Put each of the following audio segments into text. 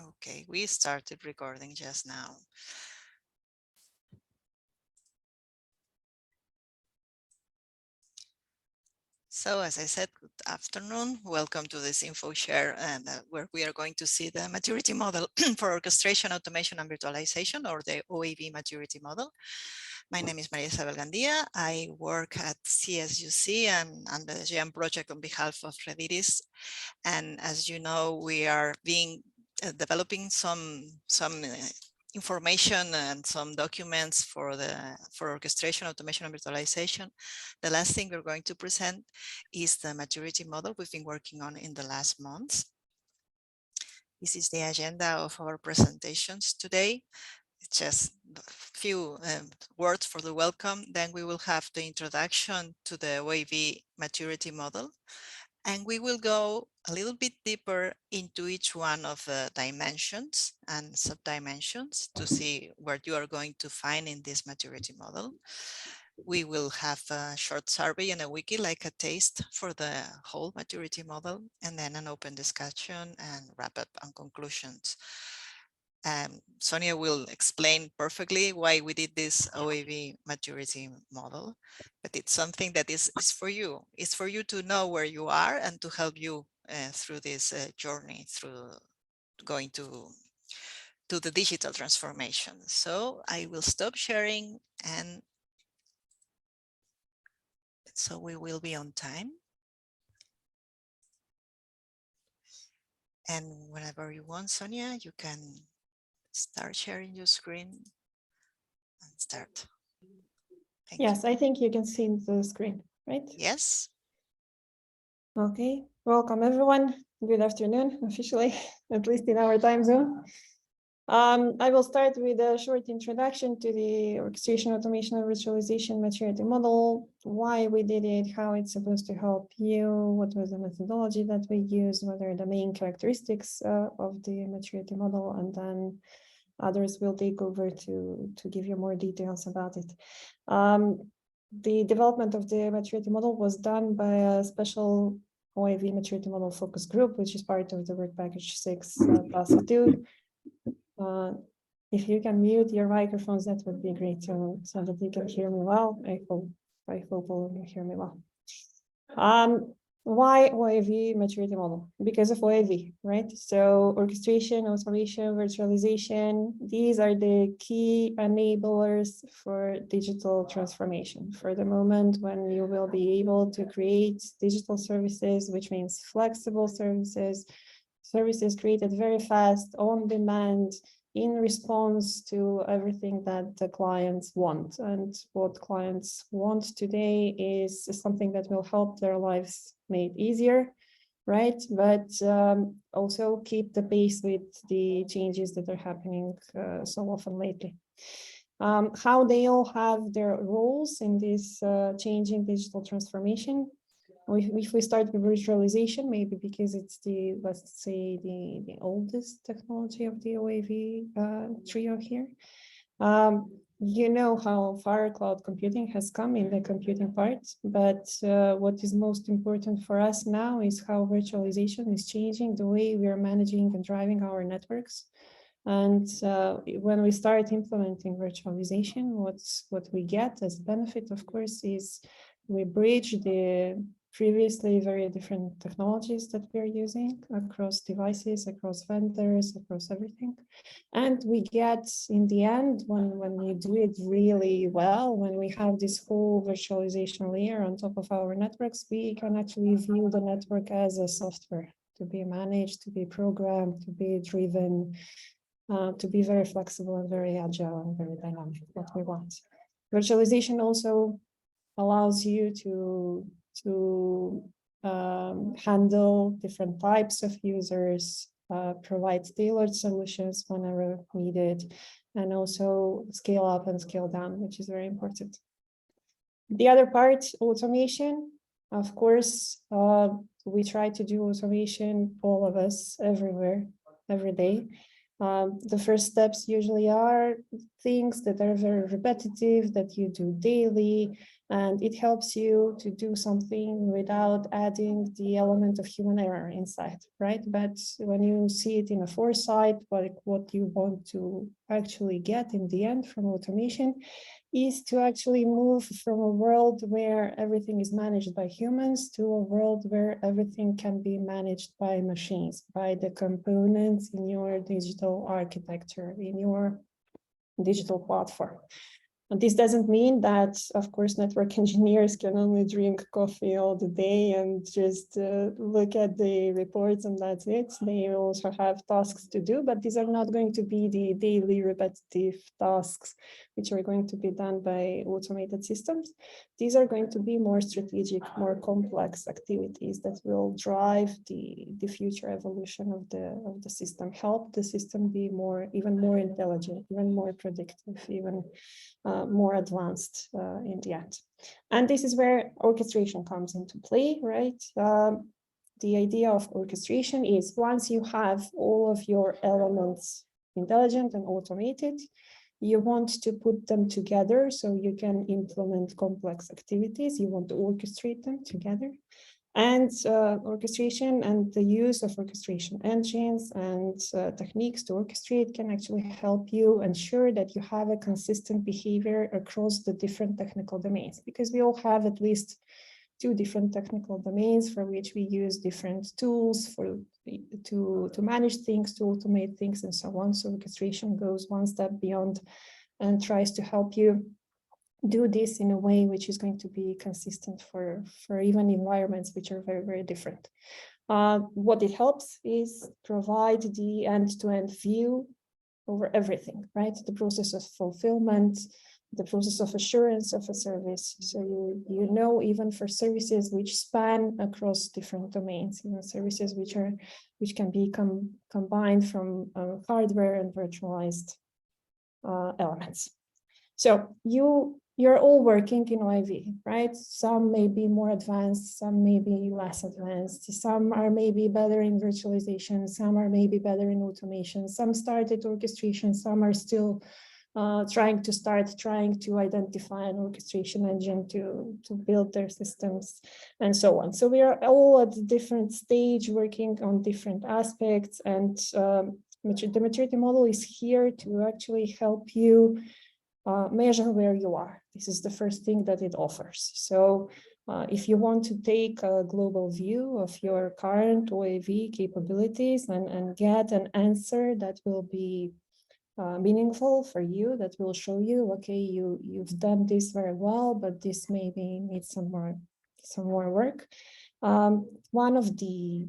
Okay, we started recording just now. So as I said, good afternoon. Welcome to this Infoshare, and where we are going to see the maturity model for orchestration, automation, and virtualization, or the OAV maturity model. My name is Isabel Gandia. I work at CSUC and on the GÉANT Project on behalf of Redis. And as you know, we are developing some information and some documents for orchestration, automation, and virtualization. The last thing we're going to present is the maturity model we've been working on in the last months. This is the agenda of our presentations today. It's just a few words for the welcome. Then we will have the introduction to the OAV maturity model. And we will go a little bit deeper into each one of the dimensions and subdimensions to see where you are going to find in this maturity model. We will have a short survey and a wiki, like a taste for the whole maturity model, and then an open discussion and wrap up and conclusions. Sonja will explain perfectly why we did this OAV maturity model, but it's something that is for you. It's for you to know where you are and to help you through this journey, through going to the digital transformation. So I will stop sharing, and so we will be on time. And whenever you want, Sonja, you can start sharing your screen and start. Yes, I think you can see the screen, right? Yes. Okay, welcome everyone. Good afternoon, officially, at least in our time zone. I will start with a short introduction to the orchestration, automation, and virtualization maturity model, why we did it, how it's supposed to help you, what was the methodology that we used, what are the main characteristics of the maturity model, and then others will take over to give you more details about it. The development of the maturity model was done by a special OAV maturity model focus group, which is part of the work package 6 task 2. If you can mute your microphones, that would be great, so that you can hear me well. I hope all of you hear me well. Why OAV maturity model? Because of OAV, right? So orchestration, automation, virtualization, these are the key enablers for digital transformation. For the moment when you will be able to create digital services, which means flexible services, services created very fast, on demand, in response to everything that the clients want. And what clients want today is something that will help their lives made easier, right? But also keep the pace with the changes that are happening so often lately. How they all have their roles in this changing digital transformation. If we start with virtualization, maybe because it's the, let's say, the oldest technology of the OAV trio here. You know how far cloud computing has come in the computing part, but what is most important for us now is how virtualization is changing the way we are managing and driving our networks. And when we start implementing virtualization, what we get as benefit, of course, is we bridge the previously very different technologies that we're using across devices, across vendors, across everything. And we get, in the end, when we do it really well, when we have this whole virtualization layer on top of our networks, we can actually view the network as a software to be managed, to be programmed, to be driven, to be very flexible and very agile and very dynamic, what we want. Virtualization also allows you to handle different types of users, provide tailored solutions whenever needed, and also scale up and scale down, which is very important. The other part, automation, of course, we try to do automation, all of us, everywhere, every day. The first steps usually are things that are very repetitive, that you do daily, and it helps you to do something without adding the element of human error inside, right? But when you see it in a foresight, like what you want to actually get in the end from automation is to actually move from a world where everything is managed by humans to a world where everything can be managed by machines, by the components in your digital architecture, in your digital platform. And this doesn't mean that, of course, network engineers can only drink coffee all the day and just look at the reports and that's it. They also have tasks to do, but these are not going to be the daily repetitive tasks which are going to be done by automated systems. These are going to be more strategic, more complex activities that will drive the future evolution of the system, help the system be even more intelligent, even more predictive, even more advanced in the end. And this is where orchestration comes into play, right? The idea of orchestration is once you have all of your elements intelligent and automated, you want to put them together so you can implement complex activities. You want to orchestrate them together. And orchestration and the use of orchestration engines and techniques to orchestrate can actually help you ensure that you have a consistent behavior across the different technical domains, because we all have at least 2 different technical domains for which we use different tools to manage things, to automate things, and so on. So orchestration goes one step beyond and tries to help you do this in a way which is going to be consistent for even environments which are very, very different. What it helps is provide the end-to-end view over everything, right? The process of fulfillment, the process of assurance of a service. So you know, even for services which span across different domains, services which can be combined from hardware and virtualized elements. So you're all working in OIV, right? Some may be more advanced, some may be less advanced, some are maybe better in virtualization, some are maybe better in automation, some started orchestration, some are still trying to identify an orchestration engine to build their systems and so on. So we are all at a different stage working on different aspects, and the maturity model is here to actually help you measure where you are. This is the first thing that it offers. So if you want to take a global view of your current OAV capabilities and get an answer that will be meaningful for you, that will show you, okay, you've done this very well, but this maybe needs some more work. One of the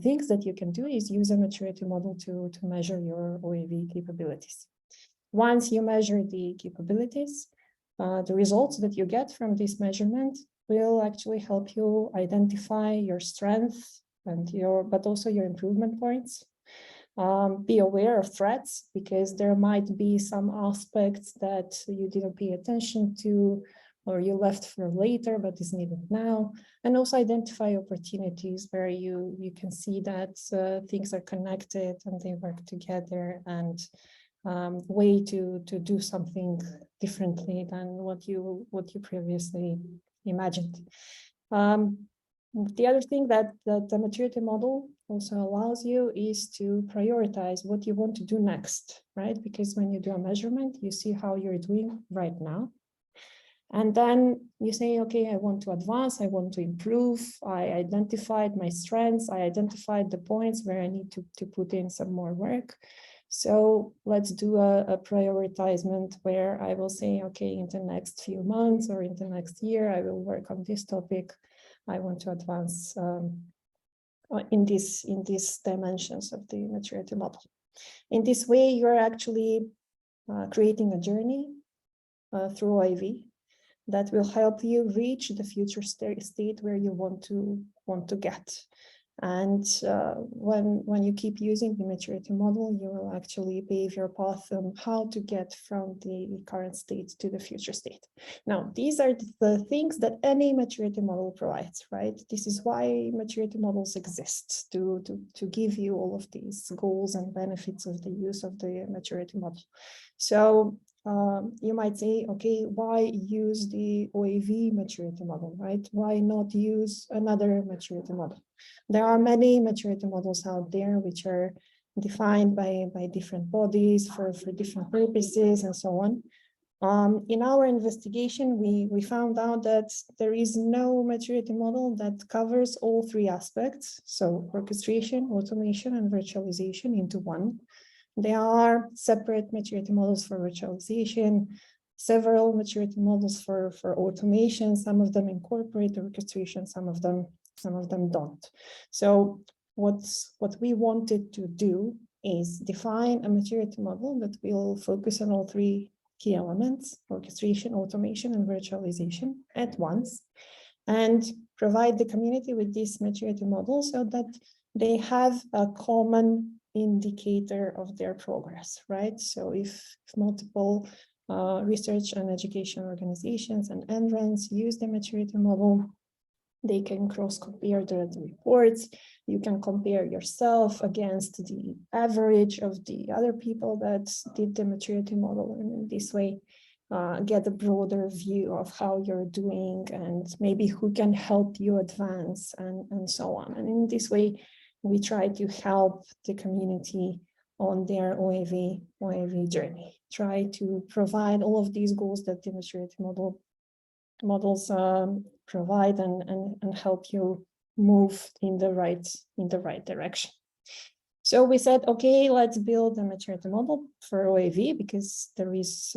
things that you can do is use a maturity model to measure your OAV capabilities. Once you measure the capabilities, the results that you get from this measurement will actually help you identify your strengths and but also your improvement points. Be aware of threats, because there might be some aspects that you didn't pay attention to or you left for later but is needed now, and also identify opportunities where you can see that things are connected and they work together, and way to do something differently than what you previously imagined. The other thing that the maturity model also allows you is to prioritize what you want to do next, right? Because when you do a measurement, you see how you're doing right now. And then you say, okay, I want to advance, I want to improve, I identified my strengths, I identified the points where I need to put in some more work. So let's do a prioritization where I will say, okay, in the next few months or in the next year, I will work on this topic. I want to advance in these dimensions of the maturity model. In this way, you're actually creating a journey through OIV that will help you reach the future state where you want to get. And when you keep using the maturity model, you will actually pave your path on how to get from the current state to the future state. Now, these are the things that any maturity model provides, right? This is why maturity models exist, to give you all of these goals and benefits of the use of the maturity model. So you might say, okay, why use the OAV maturity model, right? Why not use another maturity model? There are many maturity models out there which are defined by different bodies for different purposes and so on. In our investigation, we found out that there is no maturity model that covers all three aspects. So orchestration, automation, and virtualization into one. There are separate maturity models for virtualization, several maturity models for automation. Some of them incorporate orchestration, some of them don't. So what we wanted to do is define a maturity model that will focus on all three key elements: orchestration, automation, and virtualization at once, and provide the community with this maturity model so that they have a common indicator of their progress, right? So if multiple research and education organizations and NRANs use the maturity model, they can cross-compare the reports. You can compare yourself against the average of the other people that did the maturity model, and in this way get a broader view of how you're doing and maybe who can help you advance and so on. And in this way, we try to help the community on their OAV journey, try to provide all of these goals that the maturity models provide and help you move in the right direction. So we said, okay, let's build a maturity model for OAV because there is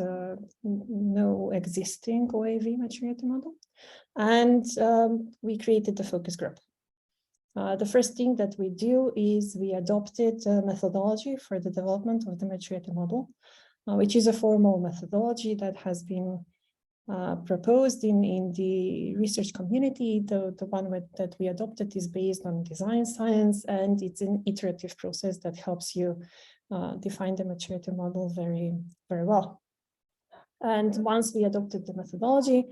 no existing OAV maturity model. And we created the focus group. The first thing that we do is we adopted a methodology for the development of the maturity model, which is a formal methodology that has been proposed in the research community. The one that we adopted is based on design science, and it's an iterative process that helps you define the maturity model very, very well. And once we adopted the methodology,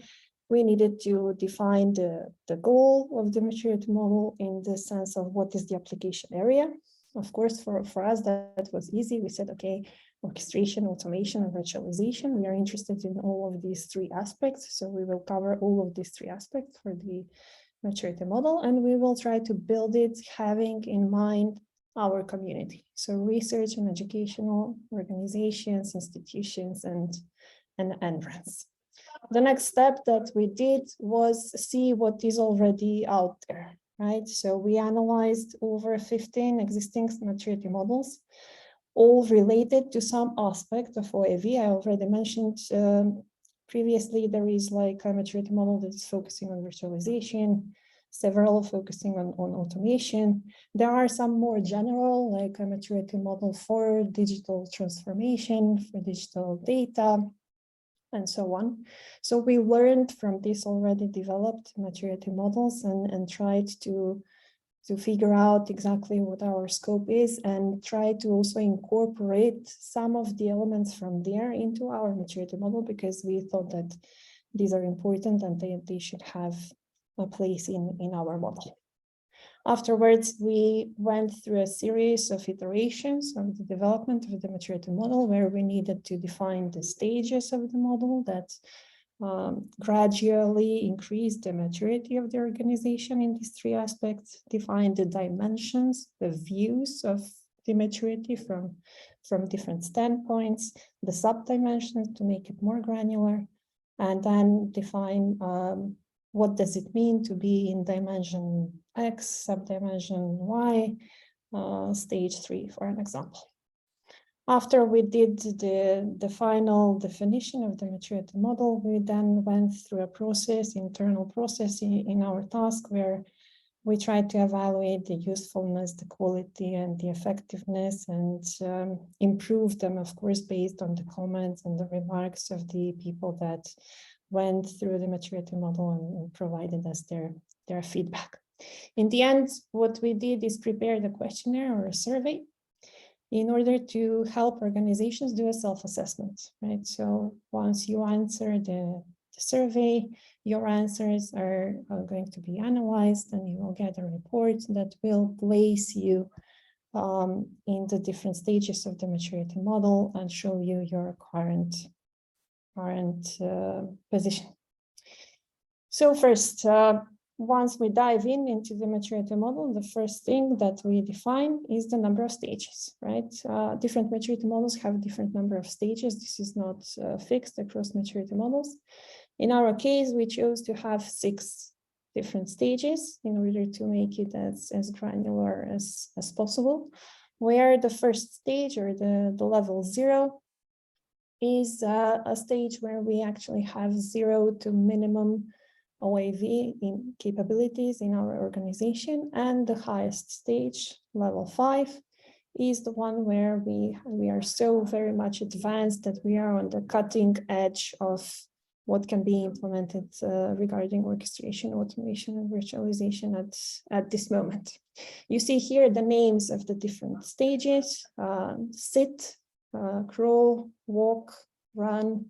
we needed to define the goal of the maturity model in the sense of what is the application area. Of course, for us, that was easy. We said, okay, orchestration, automation, and virtualization. We are interested in all of these three aspects. So we will cover all of these three aspects for the maturity model, and we will try to build it having in mind our community. So research and educational organizations, institutions, and NRANs. The next step that we did was see what is already out there, right? So we analyzed over 15 existing maturity models, all related to some aspect of OAV. I already mentioned previously, there is like a maturity model that is focusing on virtualization, several focusing on automation. There are some more general, like a maturity model for digital transformation, for digital data, and so on. So we learned from this already developed maturity models and tried to figure out exactly what our scope is and try to also incorporate some of the elements from there into our maturity model, because we thought that these are important and they should have a place in our model. Afterwards, we went through a series of iterations of the development of the maturity model, where we needed to define the stages of the model that gradually increase the maturity of the organization in these three aspects, define the dimensions, the views of the maturity from different standpoints, the sub-dimensions to make it more granular, and then define what does it mean to be in dimension X, sub-dimension Y, stage 3, for an example. After we did the final definition of the maturity model, we then went through a process, internal process in our task, where we tried to evaluate the usefulness, the quality, and the effectiveness, and improve them, of course, based on the comments and the remarks of the people that went through the maturity model and provided us their feedback. In the end, what we did is prepare the questionnaire or a survey in order to help organizations do a self-assessment, right? So once you answer the survey, your answers are going to be analyzed, and you will get a report that will place you in the different stages of the maturity model and show you your current position. So first, once we dive into the maturity model, the first thing that we define is the number of stages, right? Different maturity models have different number of stages. This is not fixed across maturity models. In our case, we chose to have 6 different stages in order to make it as granular as possible, where the first stage, or the level 0, is a stage where we actually have 0 to minimum OAV in capabilities in our organization, and the highest stage, level 5, is the one where we are so very much advanced that we are on the cutting edge of what can be implemented regarding orchestration, automation, and virtualization at this moment. You see here the names of the different stages: sit, crawl, walk, run,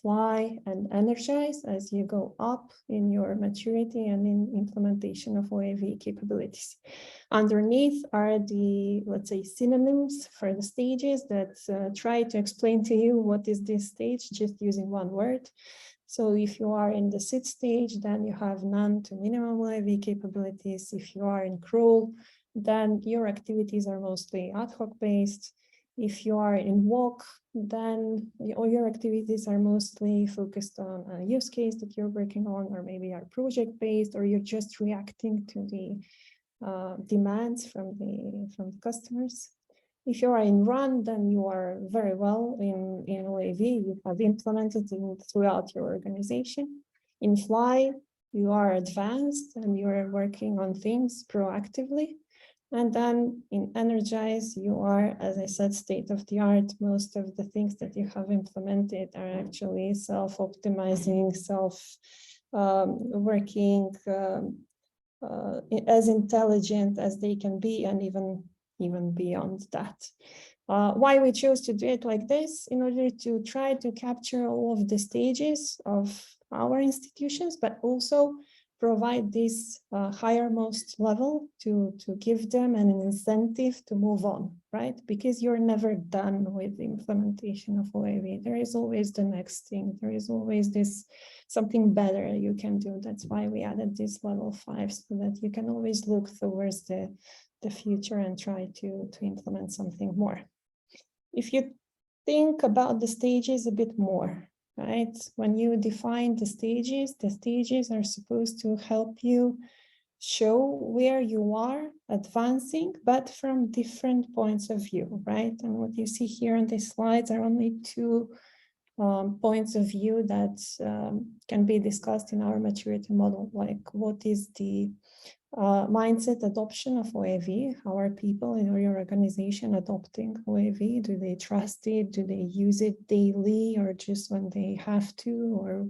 fly, and energize as you go up in your maturity and in implementation of OAV capabilities. Underneath are the, let's say, synonyms for the stages that try to explain to you what is this stage, just using one word. So if you are in the sit stage, then you have none to minimum OAV capabilities. If you are in crawl, then your activities are mostly ad hoc based. If you are in walk, then all your activities are mostly focused on a use case that you're working on, or maybe are project based, or you're just reacting to the demands from the customers. If you are in run, then you are very well in OAV. You have implemented it throughout your organization. In fly, you are advanced and you are working on things proactively. And then in energize, you are, as I said, state of the art. Most of the things that you have implemented are actually self-optimizing, working as intelligent as they can be, and even beyond that. Why we chose to do it like this? In order to try to capture all of the stages of our institutions, but also provide this highermost level to give them an incentive to move on, right? Because you're never done with the implementation of OAV. There is always the next thing. There is always this something better you can do. That's why we added this level 5, so that you can always look towards the future and try to implement something more. If you think about the stages a bit more, right? When you define the stages are supposed to help you show where you are advancing, but from different points of view, right? And what you see here on these slides are only 2 points of view that can be discussed in our maturity model, like what is the mindset adoption of OAV. How are people in your organization adopting OAV? Do they trust it? Do they use it daily, or just when they have to, or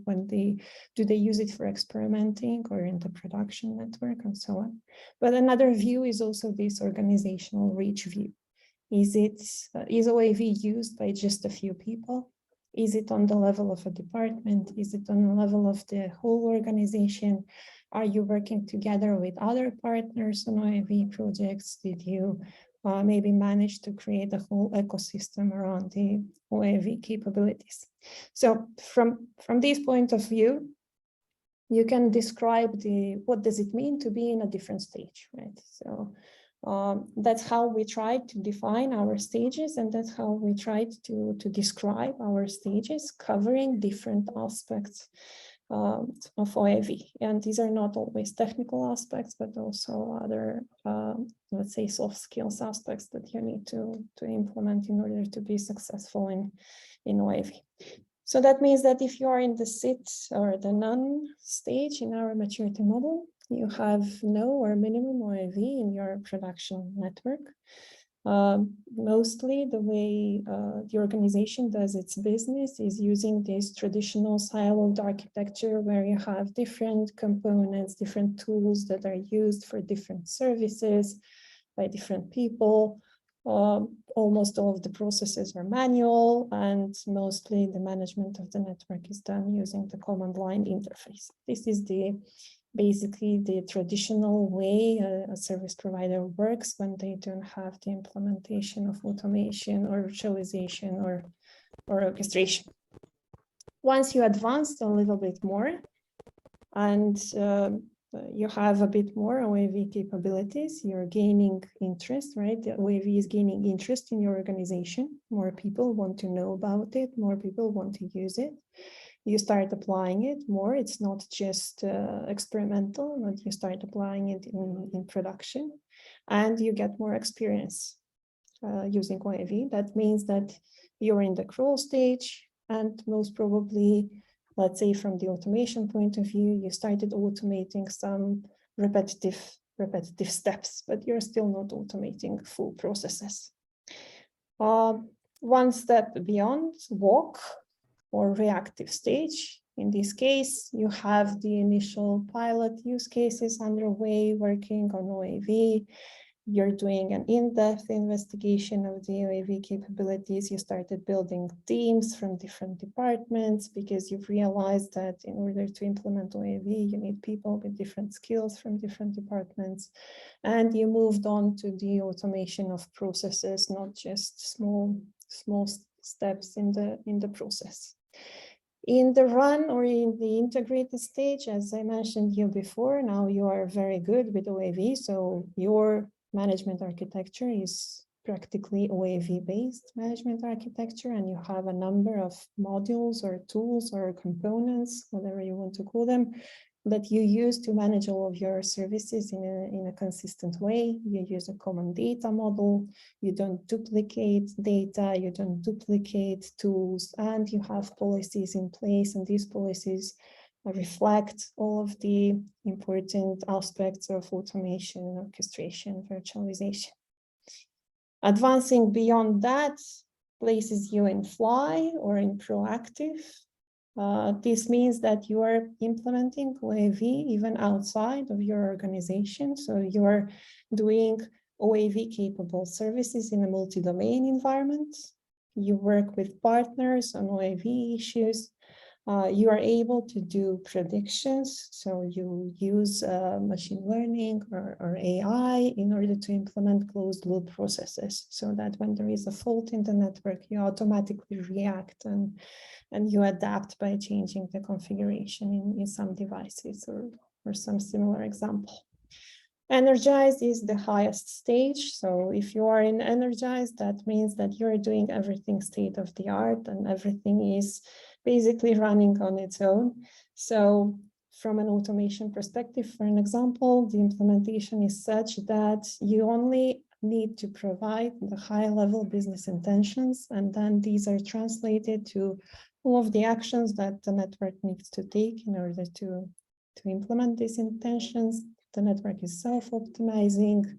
do they use it for experimenting or in the production network, and so on? But another view is also this organizational reach view. Is OAV used by just a few people? Is it on the level of a department? Is it on the level of the whole organization? Are you working together with other partners on OAV projects? Did you maybe manage to create a whole ecosystem around the OAV capabilities? So from this point of view, you can describe what does it mean to be in a different stage, right? So that's how we tried to define our stages, and that's how we tried to describe our stages, covering different aspects of OAV. And these are not always technical aspects, but also other, let's say, soft skills aspects that you need to implement in order to be successful in OAV. So that means that if you are in the sit or the none stage in our maturity model, you have no or minimum OAV in your production network. Mostly the way the organization does its business is using this traditional siloed architecture where you have different components, different tools that are used for different services by different people. Almost all of the processes are manual, and mostly the management of the network is done using the command line interface. This is basically the traditional way a service provider works when they don't have the implementation of automation or virtualization or orchestration. Once you advance a little bit more and you have a bit more OAV capabilities, you're gaining interest, right? The OAV is gaining interest in your organization. More people want to know about it, more people want to use it. You start applying it more. It's not just experimental, but you start applying it in production, and you get more experience using OAV. That means that you're in the crawl stage, and most probably, let's say from the automation point of view, you started automating some repetitive steps, but you're still not automating full processes. One step beyond, walk, or reactive stage. In this case, you have the initial pilot use cases underway working on OAV. You're doing an in-depth investigation of the OAV capabilities. You started building teams from different departments because you've realized that in order to implement OAV, you need people with different skills from different departments. And you moved on to the automation of processes, not just small steps in the process. In the run or in the integrated stage, as I mentioned you before, now you are very good with OAV, so your management architecture is practically OAV-based management architecture, and you have a number of modules or tools or components, whatever you want to call them, that you use to manage all of your services in a consistent way. You use a common data model, you don't duplicate data, you don't duplicate tools, and you have policies in place, and these policies reflect all of the important aspects of automation, orchestration, virtualization. Advancing beyond that places you in fly or in proactive. This means that you are implementing OAV even outside of your organization. So you are doing OAV capable services in a multi-domain environment. You work with partners on OAV issues. You are able to do predictions. So you use machine learning or AI in order to implement closed loop processes so that when there is a fault in the network, you automatically react and you adapt by changing the configuration in some devices or some similar example. Energized is the highest stage. So if you are in energized, that means that you're doing everything state of the art and everything is basically running on its own. So from an automation perspective, for an example, the implementation is such that you only need to provide the high-level business intentions, and then these are translated to all of the actions that the network needs to take in order to implement these intentions. The network is self-optimizing.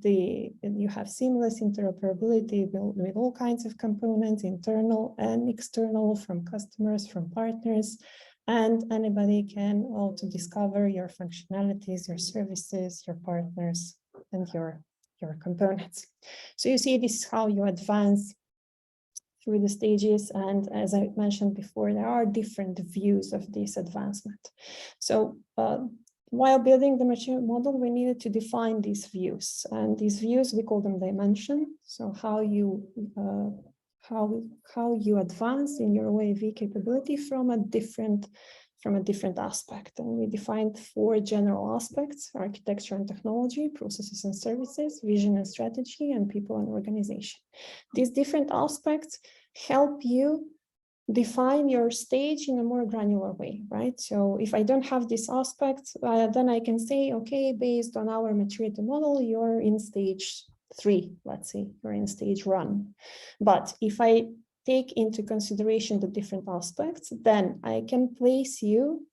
You have seamless interoperability with all kinds of components, internal and external, from customers, from partners, and anybody can auto discover your functionalities, your services, your partners, and your components. So you see, this is how you advance through the stages. And as I mentioned before, there are different views of this advancement. So while building the mature model, we needed to define these views, and these views, we call them dimension. So how you advance in your OAV capability from a different aspect. And we defined 4 general aspects: architecture and technology, processes and services, vision and strategy, and people and organization. These different aspects help you define your stage in a more granular way, right? So if I don't have this aspect, then I can say, okay, based on our maturity model, you're in stage 3, let's say, you're in stage run. But if I take into consideration the different aspects, then I can place you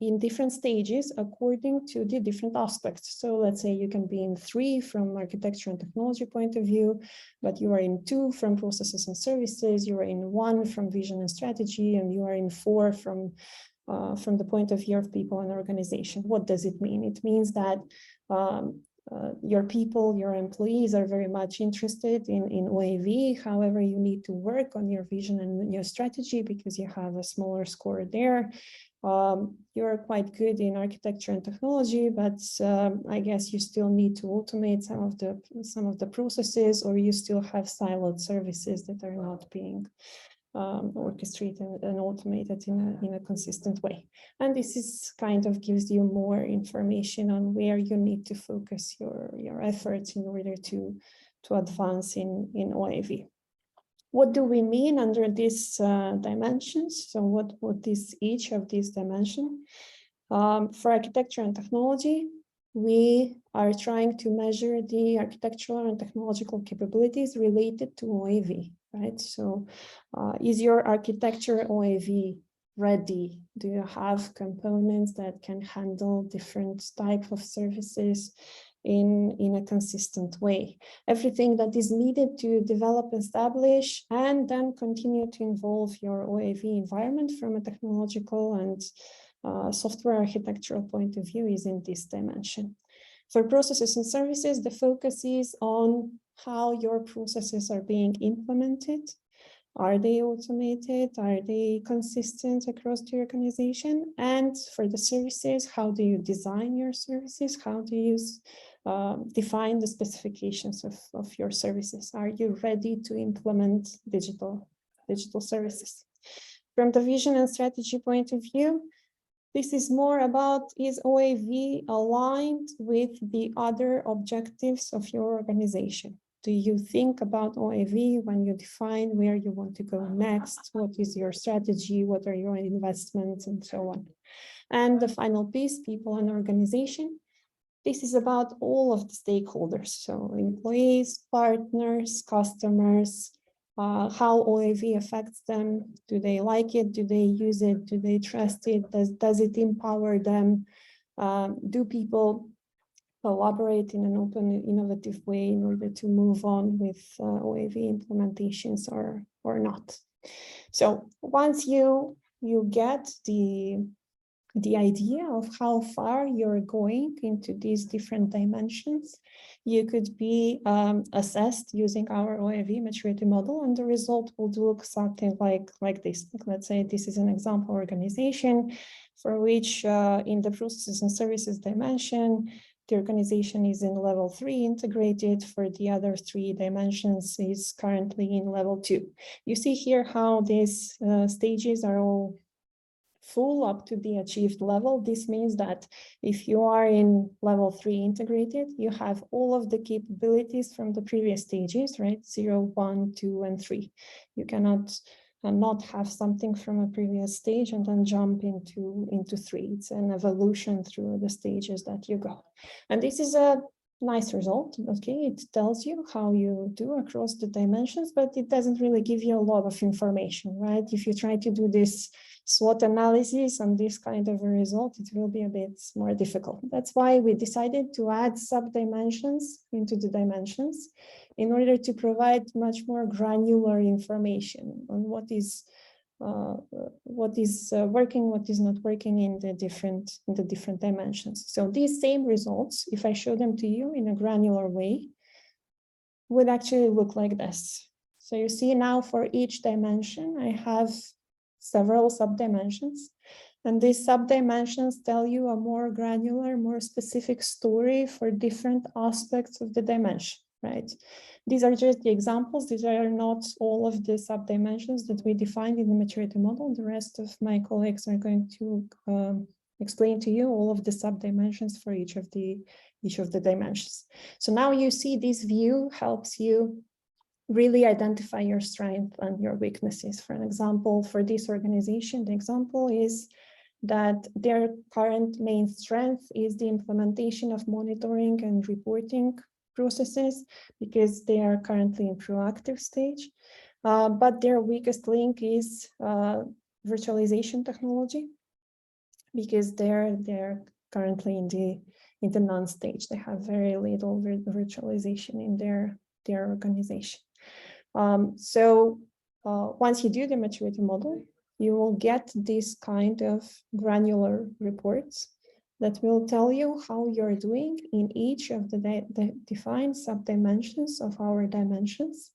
in different stages according to the different aspects. So let's say you can be in 3 from architecture and technology point of view, but you are in 2 from processes and services, you are in 1 from vision and strategy, and you are in 4 from the point of view of people and organization. What does it mean? It means that your people, your employees are very much interested in OAV. However, you need to work on your vision and your strategy because you have a smaller score there. You're quite good in architecture and technology, but I guess you still need to automate some of the processes, or you still have siloed services that are not being orchestrated and automated in a consistent way. And this is kind of gives you more information on where you need to focus your efforts in order to advance in OAV. What do we mean under these dimensions? So what is each of these dimensions? For architecture and technology, we are trying to measure the architectural and technological capabilities related to OAV, right? So is your architecture OAV ready? Do you have components that can handle different types of services in a consistent way? Everything that is needed to develop, establish, and then continue to involve your OAV environment from a technological and software architectural point of view is in this dimension. For processes and services, the focus is on how your processes are being implemented. Are they automated? Are they consistent across the organization? And for the services, how do you design your services? How do you define the specifications of your services? Are you ready to implement digital services? From the vision and strategy point of view, this is more about, is OAV aligned with the other objectives of your organization? Do you think about OAV when you define where you want to go next? What is your strategy? What are your investments and so on? And the final piece, people and organization. This is about all of the stakeholders. So employees, partners, customers, how OAV affects them. Do they like it? Do they use it? Do they trust it? Does it empower them? Do people collaborate in an open, innovative way in order to move on with OAV implementations or not? So once you get the idea of how far you're going into these different dimensions, you could be assessed using our OAV maturity model, and the result will look something like this. Let's say this is an example organization for which in the processes and services dimension, the organization is in level 3 integrated. For the other 3 dimensions is currently in level 2. You see here how these stages are all full up to the achieved level. This means that if you are in level 3 integrated, you have all of the capabilities from the previous stages, right? 0, 1, 2, and 3. You cannot not have something from a previous stage and then jump into 3. It's an evolution through the stages that you go. And this is a nice result. Okay, it tells you how you do across the dimensions, but it doesn't really give you a lot of information, right? If you try to do this SWOT analysis on this kind of a result, it will be a bit more difficult. That's why we decided to add sub-dimensions into the dimensions in order to provide much more granular information on what is working, what is not working in the different dimensions. So these same results, if I show them to you in a granular way, would actually look like this. So you see now for each dimension, I have several sub-dimensions, and these sub-dimensions tell you a more granular, more specific story for different aspects of the dimension, right? These are just the examples. These are not all of the sub-dimensions that we defined in the maturity model. The rest of my colleagues are going to explain to you all of the sub-dimensions for each of the dimensions. So now you see this view helps you really identify your strength and your weaknesses. For an example, for this organization, the example is that their current main strength is the implementation of monitoring and reporting processes because they are currently in proactive stage. But their weakest link is virtualization technology. because they're currently in the non-stage. They have very little virtualization in their organization. So once you do the maturity model, you will get this kind of granular reports that will tell you how you're doing in each of the defined subdimensions of our dimensions,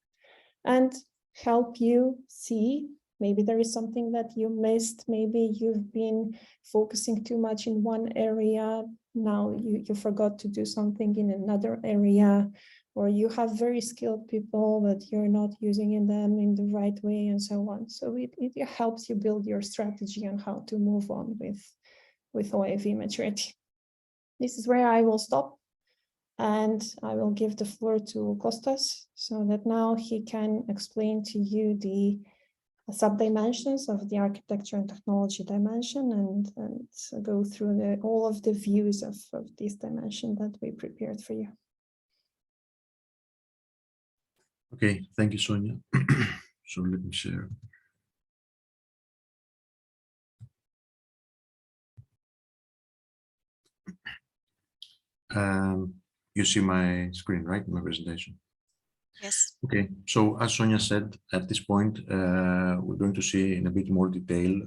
and help you see maybe there is something that you missed, maybe you've been focusing too much in one area, now you forgot to do something in another area, or you have very skilled people but you're not using them in the right way, and so on. So it helps you build your strategy on how to move on with OAV maturity. This is where I will stop, and I will give the floor to Kostas so that now he can explain to you the subdimensions of the architecture and technology dimension, and go through all of the views of this dimension that we prepared for you. Okay, thank you, Sonja. So let me share. You see my screen, right? My presentation. Yes. Okay, so as Sonja said, at this point, we're going to see in a bit more detail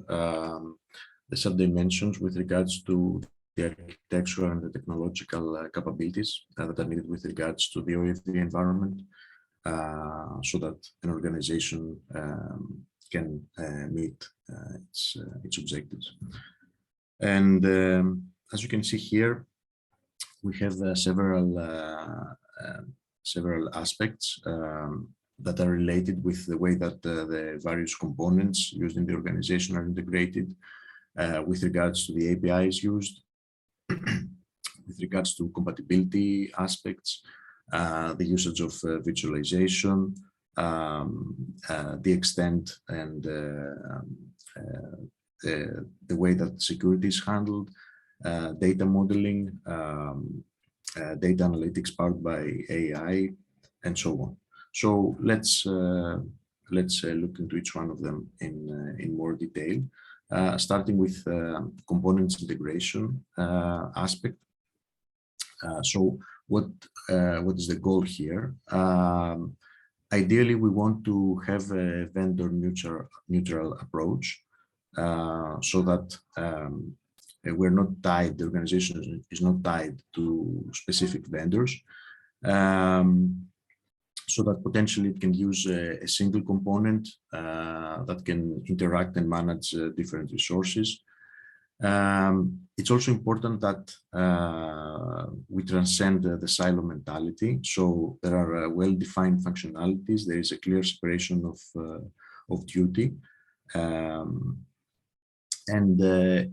the subdimensions with regards to the architectural and the technological capabilities that are needed with regards to the OAV environment, so that an organization can meet its objectives. And as you can see here, we have several aspects that are related with the way that the various components used in the organization are integrated, with regards to the APIs used, with regards to compatibility aspects, the usage of virtualization, the extent and the way that security is handled, data modeling, data analytics powered by AI, and so on. So let's look into each one of them in more detail, starting with components integration aspect. So what is the goal here? Ideally, we want to have a vendor neutral approach, so that we're not tied, the organization is not tied to specific vendors, so that potentially it can use a single component that can interact and manage different resources. It's also important that we transcend the silo mentality. So there are well-defined functionalities. There is a clear separation of duty. And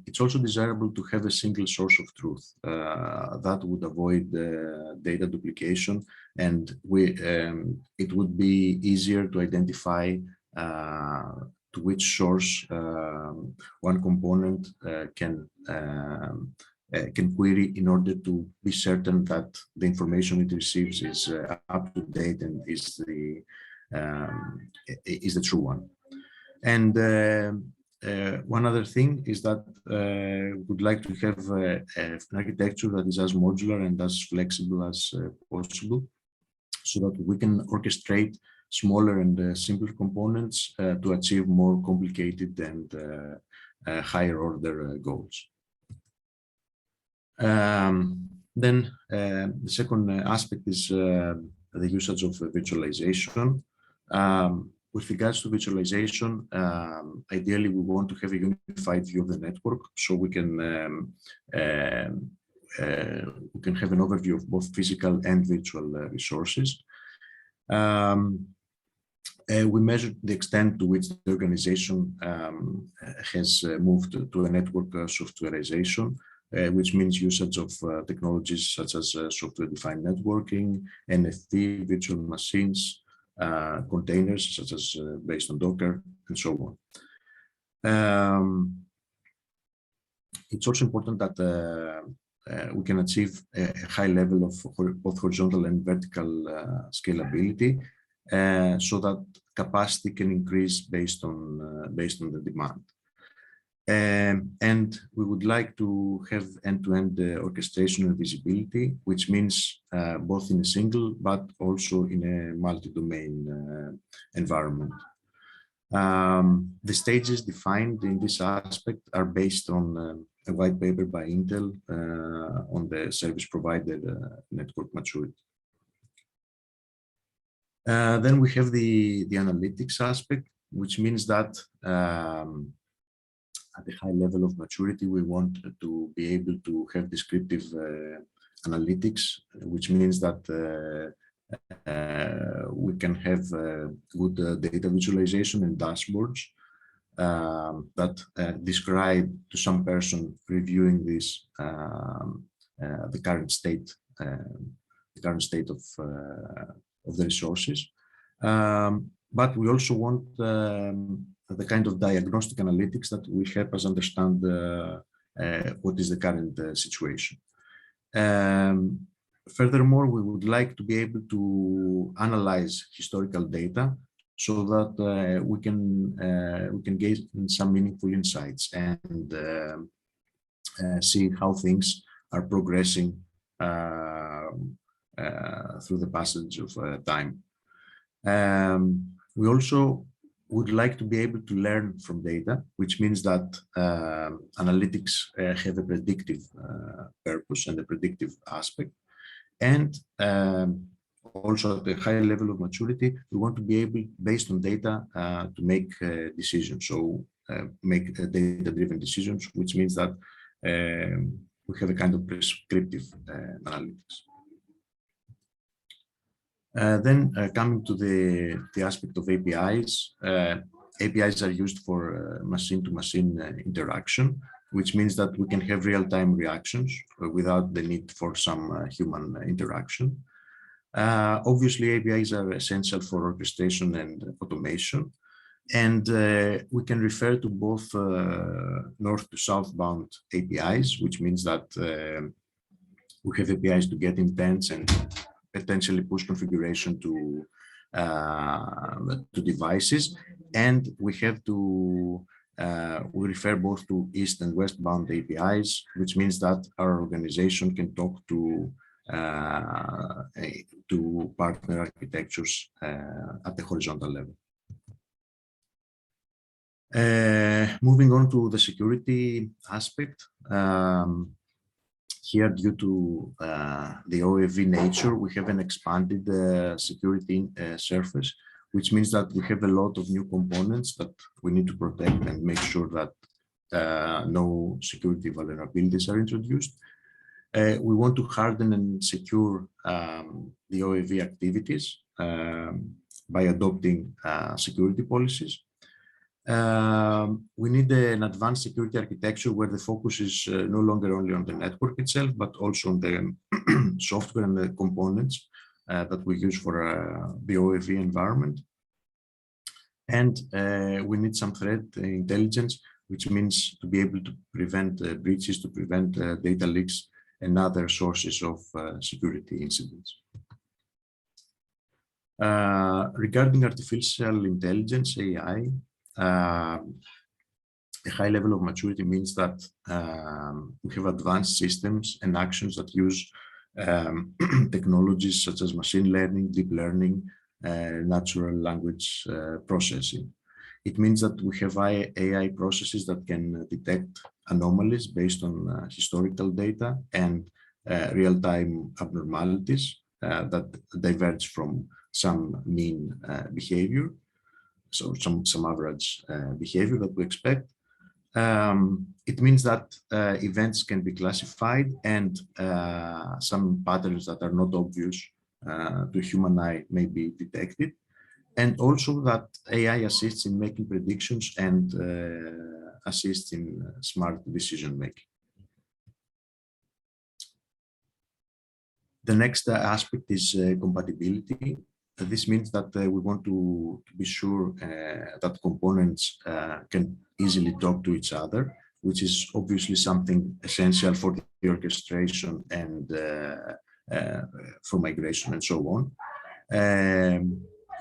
it's also desirable to have a single source of truth that would avoid data duplication, and it would be easier to identify to which source one component can query in order to be certain that the information it receives is up to date and is the true one. And one other thing is that we'd like to have an architecture that is as modular and as flexible as possible, so that we can orchestrate smaller and simpler components to achieve more complicated and higher order goals. Then the second aspect is the usage of virtualization. With regards to virtualization, ideally we want to have a unified view of the network, so we can have an overview of both physical and virtual resources. We measured the extent to which the organization has moved to a network softwareization, which means usage of technologies such as software-defined networking, NFT, virtual machines, containers such as based on Docker, and so on. It's also important that we can achieve a high level of both horizontal and vertical scalability, so that capacity can increase based on the demand. And we would like to have end-to-end orchestration and visibility, which means both in a single but also in a multi-domain environment. The stages defined in this aspect are based on a white paper by Intel on the service provider network maturity. Then we have the analytics aspect, which means that at a high level of maturity, we want to be able to have descriptive analytics, which means that we can have good data visualization and dashboards that describe to some person reviewing this the current state of the resources. But we also want the kind of diagnostic analytics that will help us understand what is the current situation. Furthermore, we would like to be able to analyze historical data so that we can gain some meaningful insights and see how things are progressing through the passage of time. We also would like to be able to learn from data, which means that analytics have a predictive purpose and a predictive aspect. And also at a higher level of maturity, we want to be able, based on data, to make decisions. So make data-driven decisions, which means that we have a kind of prescriptive analytics. Then coming to the aspect of APIs, APIs are used for machine-to-machine interaction, which means that we can have real-time reactions without the need for some human interaction. Obviously, APIs are essential for orchestration and automation, and we can refer to both north to southbound APIs, which means that we have APIs to get intents and potentially push configuration to devices, and we have to we refer both to east and westbound APIs, which means that our organization can talk to partner architectures at the horizontal level. Moving on to the security aspect. Here, due to the OAV nature, we have an expanded security surface, which means that we have a lot of new components that we need to protect and make sure that no security vulnerabilities are introduced. We want to harden and secure the OAV activities by adopting security policies. We need an advanced security architecture where the focus is no longer only on the network itself, but also on the software and the components that we use for the OAV environment. And we need some threat intelligence, which means to be able to prevent breaches, to prevent data leaks and other sources of security incidents. Regarding artificial intelligence, AI, a high level of maturity means that we have advanced systems and actions that use technologies such as machine learning, deep learning, natural language processing. It means that we have AI processes that can detect anomalies based on historical data and real-time abnormalities that diverge from some mean behavior. So some average behavior that we expect. It means that events can be classified and some patterns that are not obvious to human eye may be detected. And also that AI assists in making predictions and assists in smart decision making. The next aspect is compatibility. This means that we want to be sure that components can easily talk to each other, which is obviously something essential for the orchestration and for migration and so on.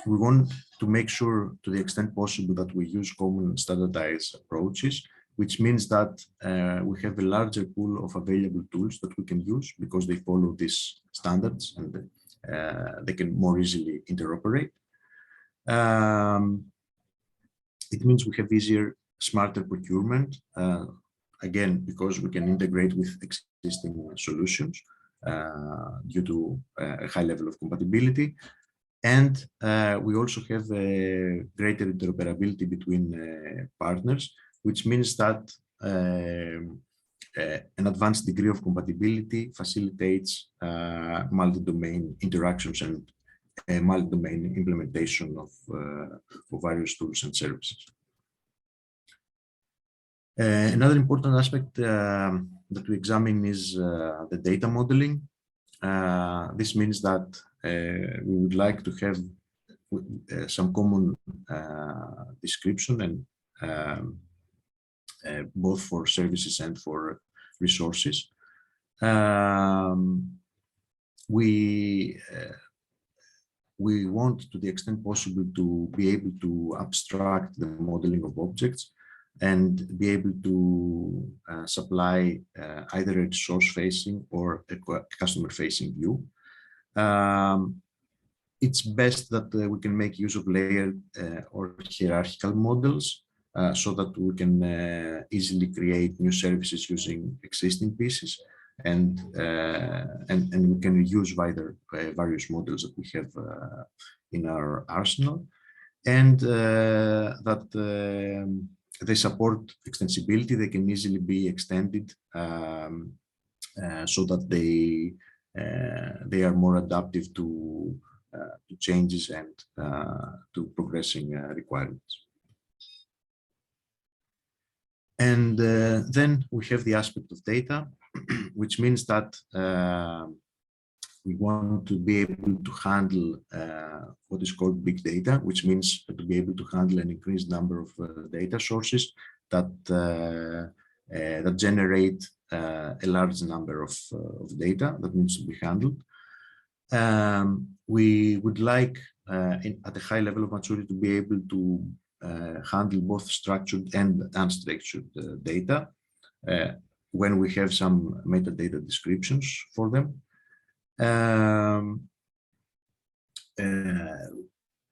We want to make sure, to the extent possible, that we use common standardized approaches, which means that we have a larger pool of available tools that we can use because they follow these standards and they can more easily interoperate. It means we have easier, smarter procurement, again, because we can integrate with existing solutions due to a high level of compatibility. And we also have a greater interoperability between partners, which means that an advanced degree of compatibility facilitates multi-domain interactions and multi-domain implementation of various tools and services. Another important aspect that we examine is the data modeling. This means that we would like to have some common description and both for services and for resources. We want, to the extent possible, to be able to abstract the modeling of objects and be able to supply either a resource-facing or a customer-facing view. It's best that we can make use of layered or hierarchical models so that we can easily create new services using existing pieces, and we can reuse various models that we have in our arsenal, and that they support extensibility. They can easily be extended so that they are more adaptive to changes and to progressing requirements. And then we have the aspect of data, which means that we want to be able to handle what is called big data, which means to be able to handle an increased number of data sources that that generate a large number of data that needs to be handled. We would like, at a high level of maturity, to be able to handle both structured and unstructured data when we have some metadata descriptions for them.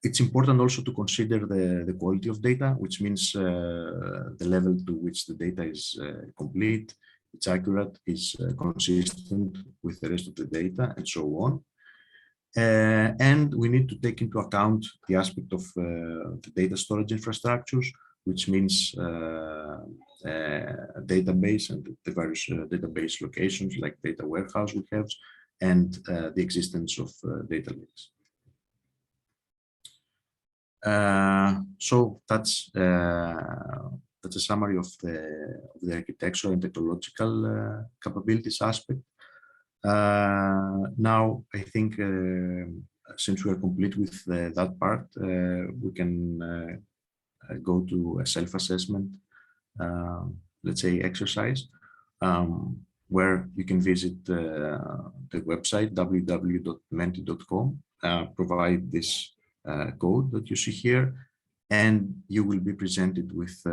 It's important also to consider the quality of data, which means the level to which the data is complete, it's accurate, is consistent with the rest of the data, and so on. And we need to take into account the aspect of the data storage infrastructures, which means database and the various database locations like data warehouse we have, and the existence of data lakes. So that's a summary of the architectural and technological capabilities aspect. Now, I think since we are complete with that part, we can go to a self-assessment, let's say, exercise, where you can visit the website www.menti.com, provide this code that you see here, and you will be presented with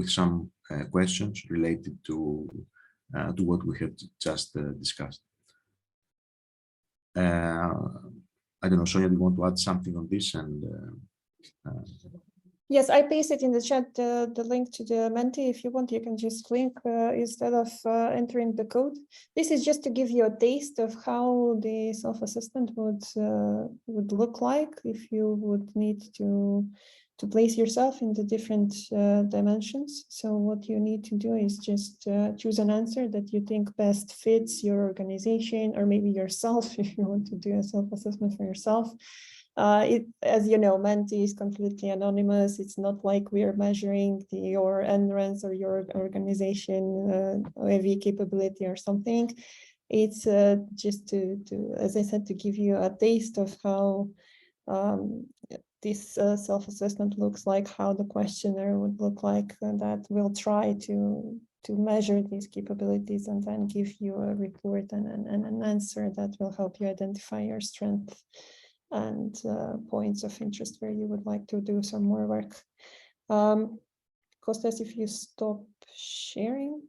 some questions related to what we have just discussed. I don't know, Sonja, do you want to add something on this? And yes, I pasted in the chat the link to the Menti. If you want, you can just link instead of entering the code. This is just to give you a taste of how the self-assessment would look like if you would need to place yourself in the different dimensions. So what you need to do is just choose an answer that you think best fits your organization, or maybe yourself if you want to do a self-assessment for yourself. As you know, Menti is completely anonymous. It's not like we are measuring your NRENs or your organization AV capability or something. It's just to, as I said, to give you a taste of how this self-assessment looks like, how the questionnaire would look like, and that will try to measure these capabilities and then give you a report and an answer that will help you identify your strengths and points of interest where you would like to do some more work. Kostas, if you stop sharing,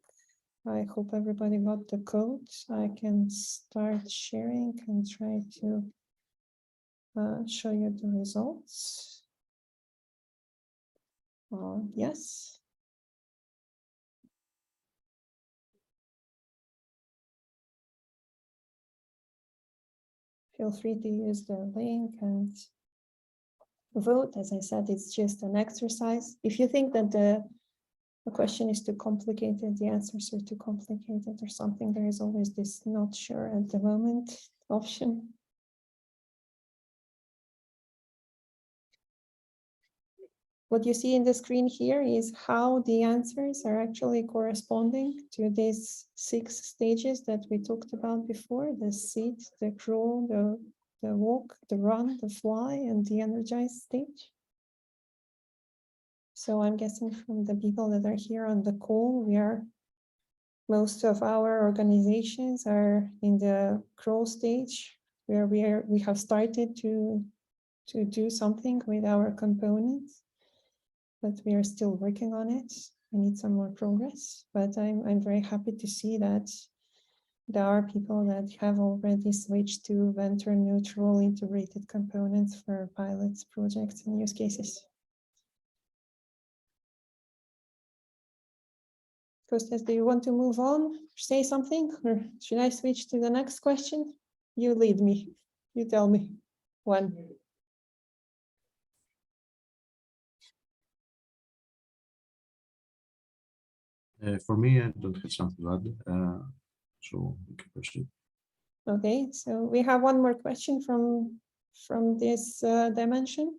I hope everybody got the code. I can start sharing and try to show you the results. Yes. Feel free to use the link and vote. As I said, it's just an exercise. If you think that the question is too complicated, the answers are too complicated or something, there is always this not sure at the moment option. What you see in the screen here is how the answers are actually corresponding to these 6 stages that we talked about before: the sit, the crawl, the walk, the run, the fly, and the energized stage. So I'm guessing from the people that are here on the call, most of our organizations are in the crawl stage, where we have started to do something with our components, but we are still working on it. We need some more progress, but I'm very happy to see that there are people that have already switched to vendor neutral integrated components for pilots, projects, and use cases. Kostas, do you want to move on, say something, or should I switch to the next question? You lead me, you tell me. One. For me, I don't have something to add, so we can proceed. Okay, so we have one more question from this dimension.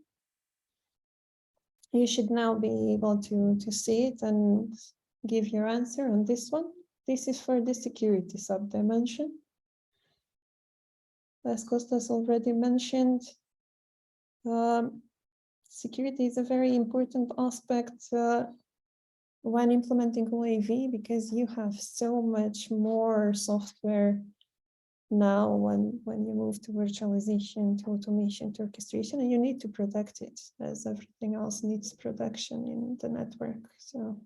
You should now be able to see it and give your answer on this one. This is for the security subdimension. As Kostas already mentioned, security is a very important aspect when implementing OAV, because you have so much more software now when you move to virtualization, to automation, to orchestration, and you need to protect it, as everything else needs protection in the network. So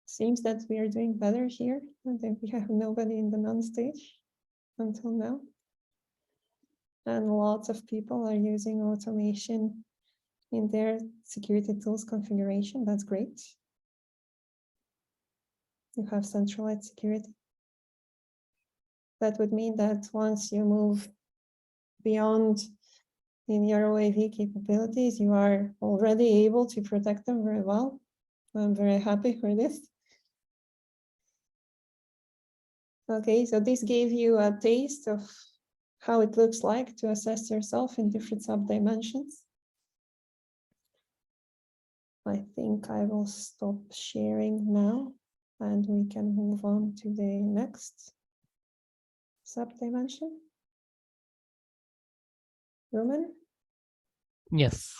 seems that we are doing better here, and that we have nobody in the non-stage until now. And lots of people are using automation in their security tools configuration. That's great. You have centralized security. That would mean that once you move beyond in your OAV capabilities, you are already able to protect them very well. I'm very happy for this. Okay, so this gave you a taste of how it looks like to assess yourself in different subdimensions. I think I will stop sharing now, and we can move on to the next subdimension. Roman? Yes,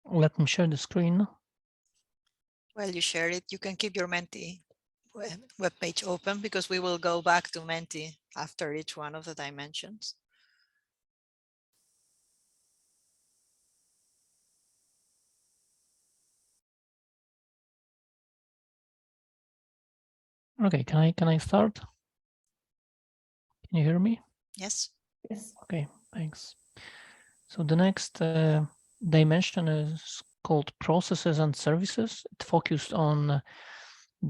let me share the screen. While you share it, you can keep your Menti web page open, because we will go back to Menti after each one of the dimensions. Okay, can I start? Can you hear me? Yes. Yes. Okay, thanks. So the next dimension is called processes and services. It focused on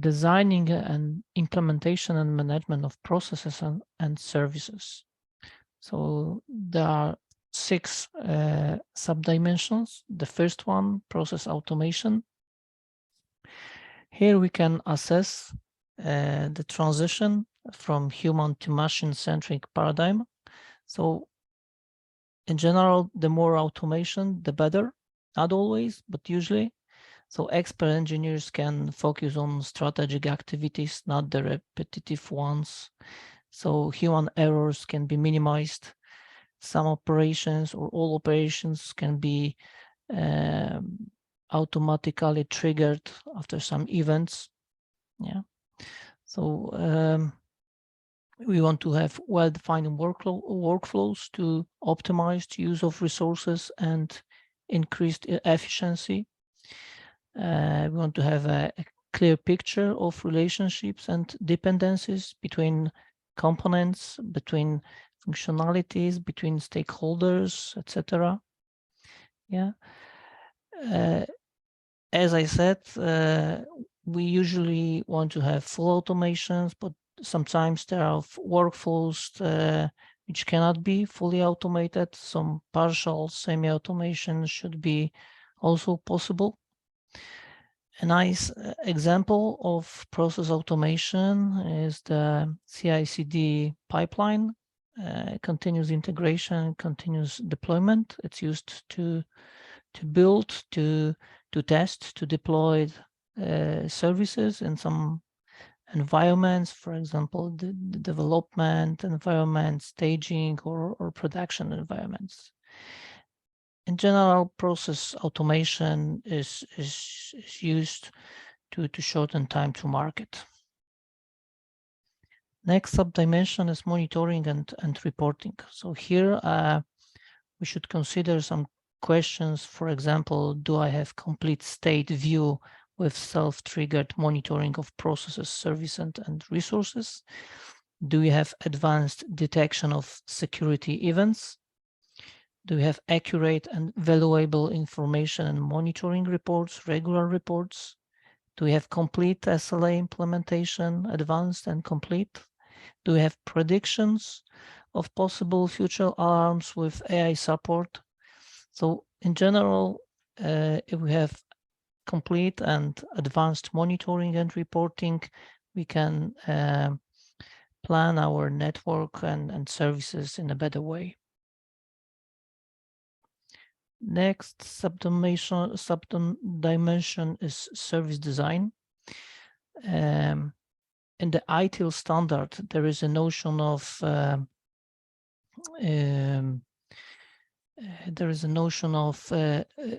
designing and implementation and management of processes and services. So there are 6 subdimensions. The first one, process automation. Here we can assess the transition from human to machine-centric paradigm. So in general, the more automation, the better. Not always, but usually. So expert engineers can focus on strategic activities, not the repetitive ones. So human errors can be minimized. Some operations or all operations can be automatically triggered after some events. Yeah. So We want to have well-defined workflows to optimize the use of resources and increased efficiency. We want to have a clear picture of relationships and dependencies between components, between functionalities, between stakeholders, etc. Yeah. As I said, we usually want to have full automations, but sometimes there are workflows which cannot be fully automated. Some partial semi-automation should be also possible. A nice example of process automation is the CI/CD pipeline, continuous integration, continuous deployment. It's used to build, to test, to deploy services in some environments, for example, the development environment, staging, or production environments. In general, process automation is used to shorten time to market. Next subdimension is monitoring and reporting. So here we should consider some questions. For example, do I have complete state view with self-triggered monitoring of processes, service, and resources? Do we have advanced detection of security events? Do we have accurate and valuable information and monitoring reports, regular reports? Do we have complete SLA implementation, advanced and complete? Do we have predictions of possible future alarms with AI support? So in general, if we have complete and advanced monitoring and reporting, we can plan our network and services in a better way. Next subdimension is service design. In the ITIL standard, there is a notion of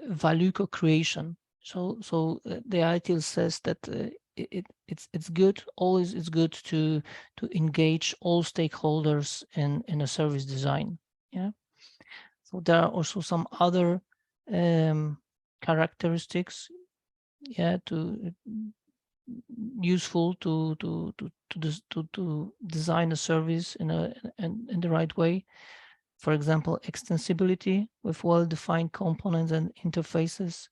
value co-creation. So the ITIL says that it's good, always it's good to engage all stakeholders in a service design. Yeah. So there are also some other characteristics, yeah, useful to design a service in the right way. For example, extensibility with well-defined components and interfaces,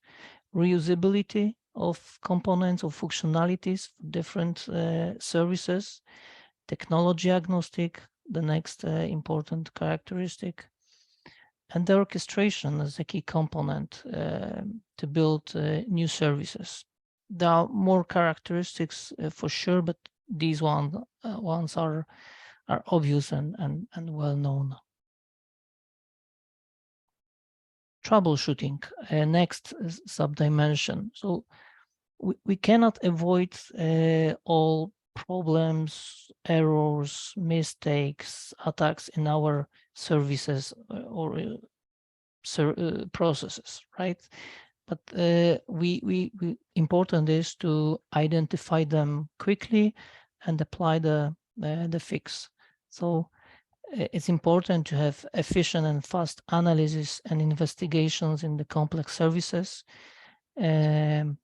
reusability of components or functionalities for different services, technology agnostic, the next important characteristic, and the orchestration is a key component to build new services. There are more characteristics for sure, but these ones are obvious and well known. Troubleshooting, next subdimension. So we cannot avoid all problems, errors, mistakes, attacks in our services or processes, right? But important is to identify them quickly and apply the fix. So it's important to have efficient and fast analysis and investigations in the complex services, good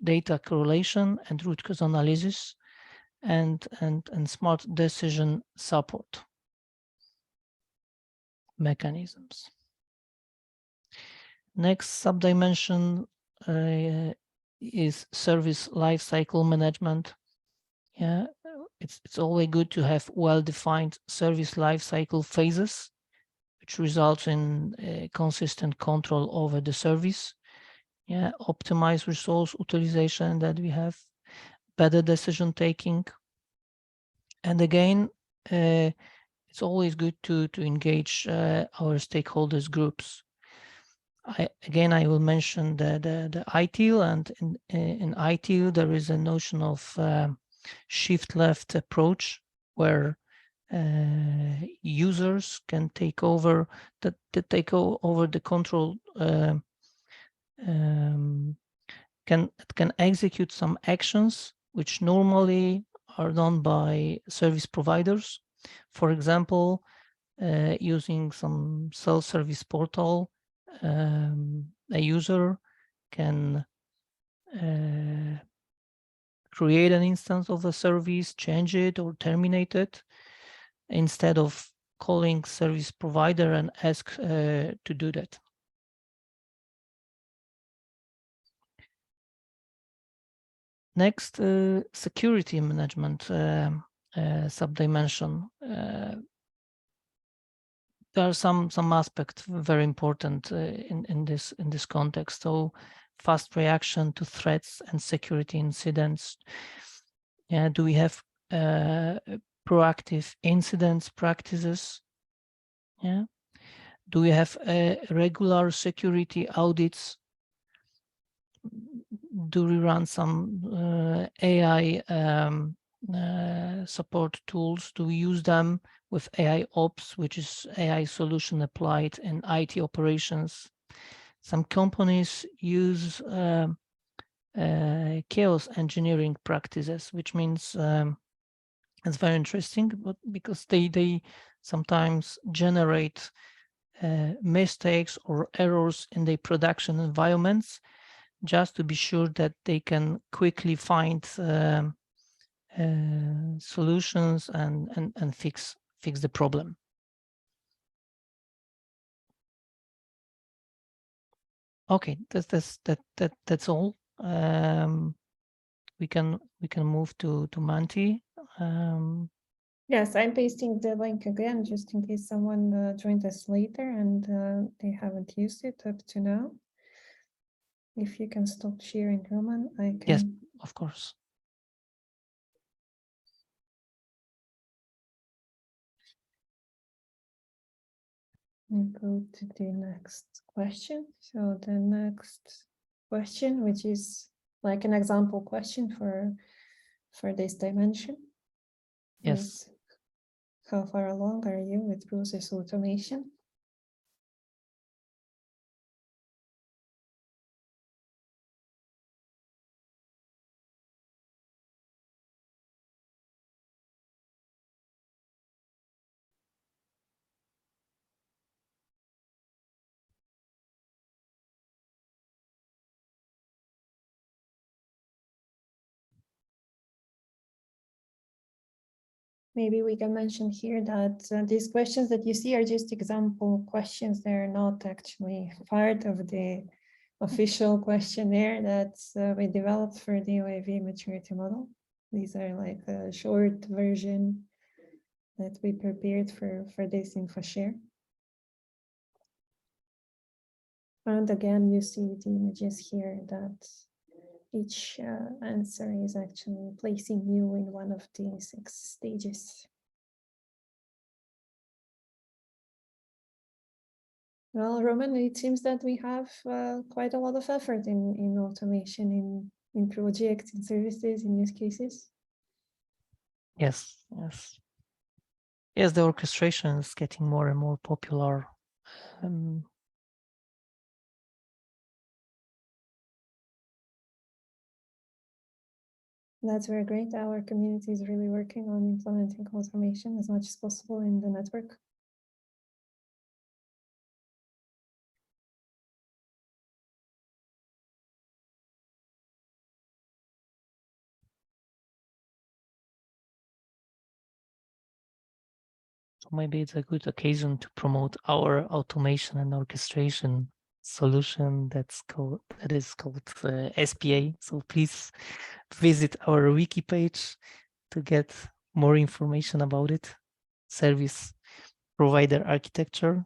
data correlation and root cause analysis, and smart decision support mechanisms. Next subdimension is service lifecycle management. Yeah, it's always good to have well-defined service lifecycle phases, which results in consistent control over the service. Yeah, optimize resource utilization that we have, better decision taking, and again, it's always good to engage our stakeholders groups. I will mention the ITIL, and in ITIL there is a notion of shift left approach where users can take over the control, can execute some actions which normally are done by service providers. For example, using some self-service portal, a user can create an instance of the service, change it or terminate it, instead of calling service provider and ask to do that. Next, security management subdimension. There are some aspects very important in this context. So, fast reaction to threats and security incidents. Do we have proactive incidents practices? Yeah. Do we have regular security audits? Do we run some AI support tools? Do we use them with AI Ops, which is AI solution applied in IT operations? Some companies use chaos engineering practices, which means it's very interesting, but because they sometimes generate mistakes or errors in their production environments, just to be sure that they can quickly find solutions and fix the problem. Okay, that's all. We can move to Manti. Yes, I'm pasting the link again, just in case someone joined us later and they haven't used it up to now. If you can stop sharing, Roman, I can. Yes, of course. Go to the next question. So the next question, which is like an example question for this dimension. Yes. Is how far along are you with process automation? Maybe we can mention here that these questions that you see are just example questions. They're not actually part of the official questionnaire that we developed for the OAV maturity model. These are like a short version that we prepared for this Infoshare. And again, you see the images here that each answer is actually placing you in one of the 6 stages. Well, Roman, it seems that we have quite a lot of effort in automation, in projects, in services, in use cases. Yes, yes. Yes, the orchestration is getting more and more popular. That's very great. Our community is really working on implementing automation as much as possible in the network. So maybe it's a good occasion to promote our automation and orchestration solution that is called SPA. So please visit our wiki page to get more information about it. Service provider architecture.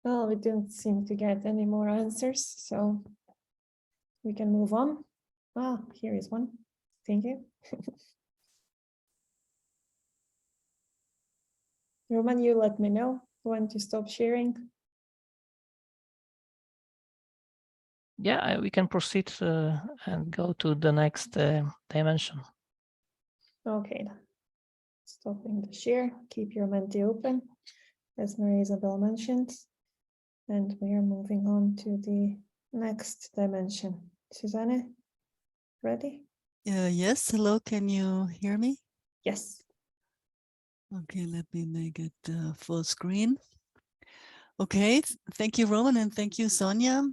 Well, we don't seem to get any more answers, so we can move on. Ah, here is one. Thank you. Roman, you let me know when to stop sharing. Yeah, we can proceed and go to the next dimension. Okay, stopping the share. Keep your Menti open, as Maria Isabel mentioned. And we are moving on to the next dimension. Susanne, ready? Yes, hello, can you hear me? Yes. Okay, let me make it full screen. Okay, thank you, Roman, and thank you, Sonja.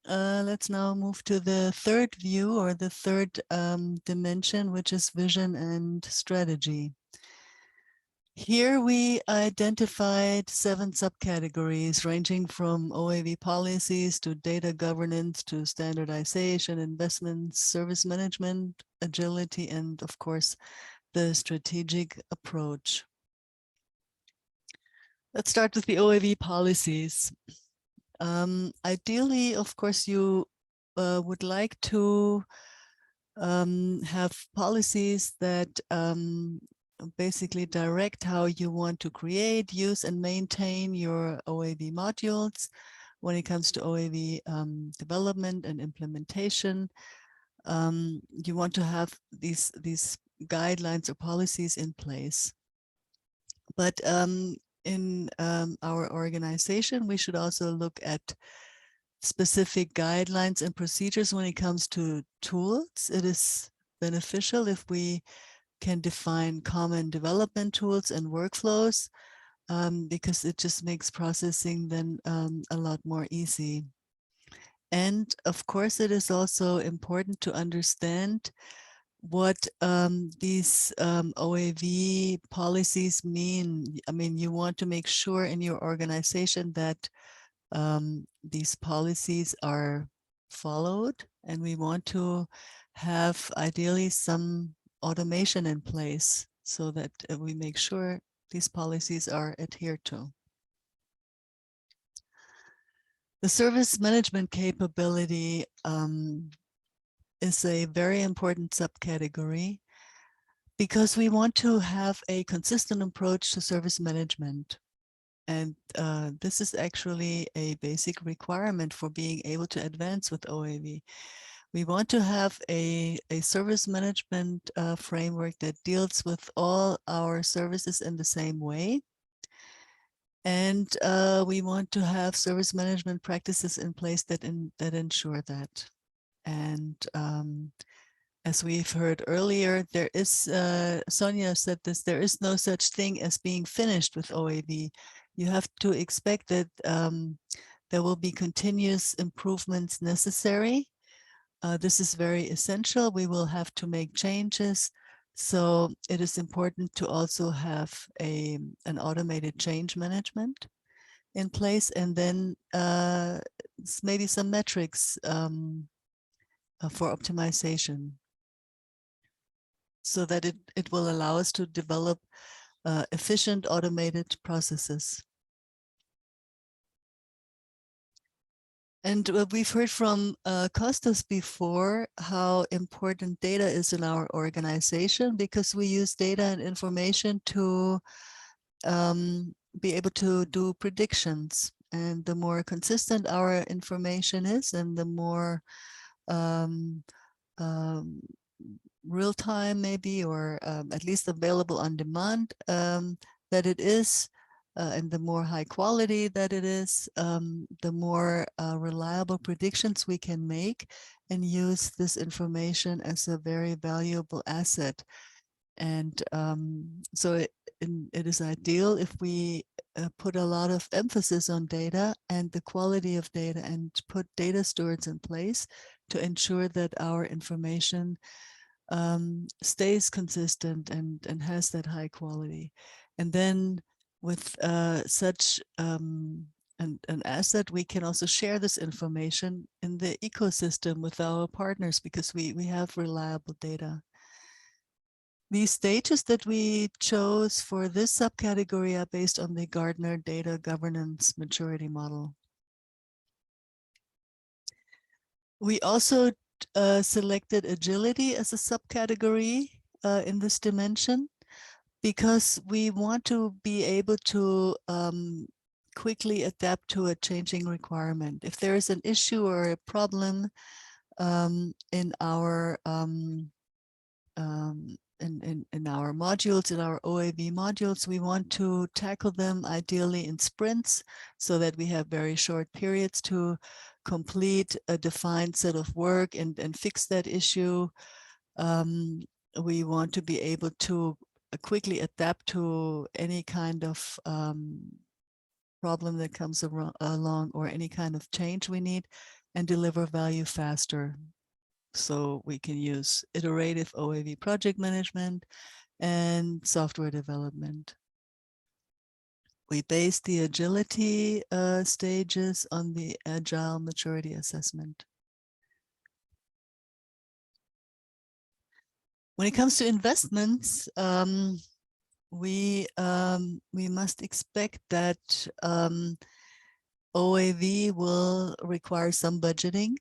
Let's now move to the third view, or the third dimension, which is vision and strategy. Here we identified 7 subcategories ranging from OAV policies to data governance to standardization, investments, service management, agility, and of course, the strategic approach. Let's start with the OAV policies. Ideally, of course, you would like to have policies that basically direct how you want to create, use, and maintain your OAV modules when it comes to OAV development and implementation. You want to have these guidelines or policies in place. But in our organization, we should also look at specific guidelines and procedures when it comes to tools. It is beneficial if we can define common development tools and workflows, because it just makes processing then a lot more easy. And of course, it is also important to understand what these OAV policies mean. I mean, you want to make sure in your organization that these policies are followed, and we want to have ideally some automation in place so that we make sure these policies are adhered to. The service management capability is a very important subcategory because we want to have a consistent approach to service management. And this is actually a basic requirement for being able to advance with OAV. We want to have a service management framework that deals with all our services in the same way. And we want to have service management practices in place that ensure that. And as we've heard earlier, there is, Sonja said this, there is no such thing as being finished with OAV. You have to expect that there will be continuous improvements necessary. This is very essential. We will have to make changes. So it is important to also have an automated change management in place, and then maybe some metrics for optimization, so that it will allow us to develop efficient automated processes. And we've heard from Kostas before how important data is in our organization, because we use data and information to be able to do predictions. And the more consistent our information is, and the more real time maybe, or at least available on demand that it is, and the more high quality that it is, the more reliable predictions we can make and use this information as a very valuable asset. And so it is ideal if we put a lot of emphasis on data and the quality of data, and put data stewards in place to ensure that our information stays consistent and has that high quality. And then with such an asset, we can also share this information in the ecosystem with our partners, because we have reliable data. These stages that we chose for this subcategory are based on the Gartner Data Governance Maturity Model. We also selected agility as a subcategory in this dimension, because we want to be able to quickly adapt to a changing requirement. If there is an issue or a problem in our modules, in our OAV modules, we want to tackle them ideally in sprints, so that we have very short periods to complete a defined set of work and fix that issue. We want to be able to quickly adapt to any kind of problem that comes along or any kind of change we need, and deliver value faster. So we can use iterative OAV project management and software development. We base the agility stages on the agile maturity assessment. When it comes to investments, we must expect that OAV will require some budgeting,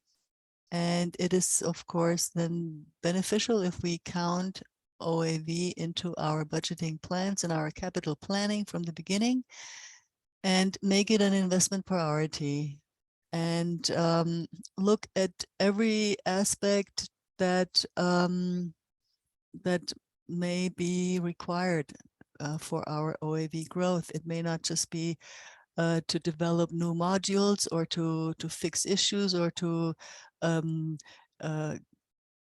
and it is of course then beneficial if we count OAV into our budgeting plans and our capital planning from the beginning, and make it an investment priority, and look at every aspect that that may be required for our OAV growth. It may not just be to develop new modules or to fix issues or to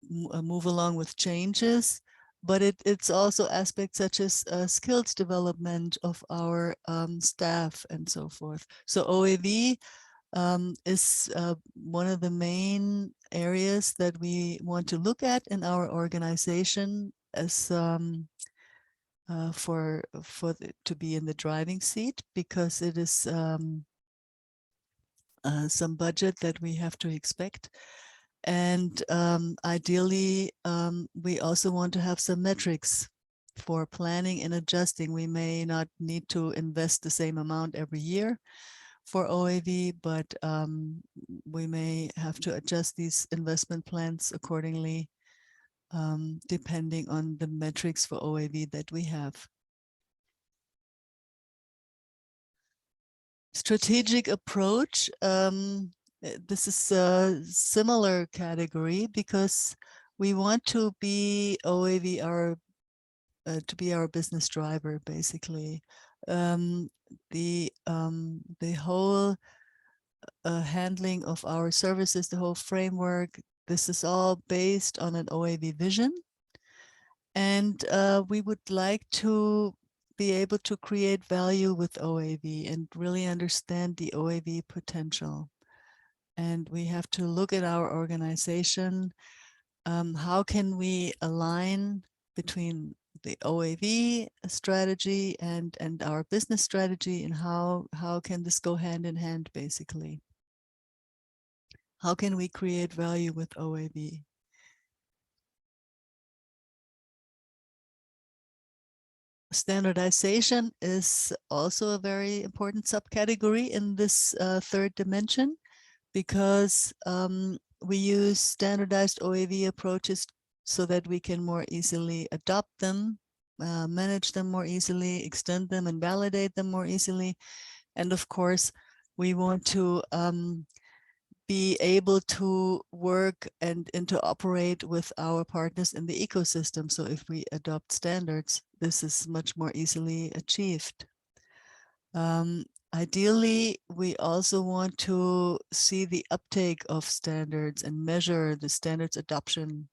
move along with changes, but it's also aspects such as skills development of our staff and so forth. So OAV is one of the main areas that we want to look at in our organization as to be in the driving seat, because it is some budget that we have to expect. And ideally, we also want to have some metrics for planning and adjusting. We may not need to invest the same amount every year for OAV, but we may have to adjust these investment plans accordingly, depending on the metrics for OAV that we have. Strategic approach. This is a similar category because we want to be OAV to be our business driver, basically. The whole handling of our services, the whole framework, this is all based on an OAV vision. And we would like to be able to create value with OAV and really understand the OAV potential. And we have to look at our organization. How can we align between the OAV strategy and our business strategy, and how can this go hand in hand, basically? How can we create value with OAV? Standardization is also a very important subcategory in this third dimension, because we use standardized OAV approaches so that we can more easily adopt them, manage them more easily, extend them and validate them more easily. And of course, we want to be able to work and interoperate with our partners in the ecosystem. So if we adopt standards, this is much more easily achieved. Ideally, we also want to see the uptake of standards and measure the standards adoption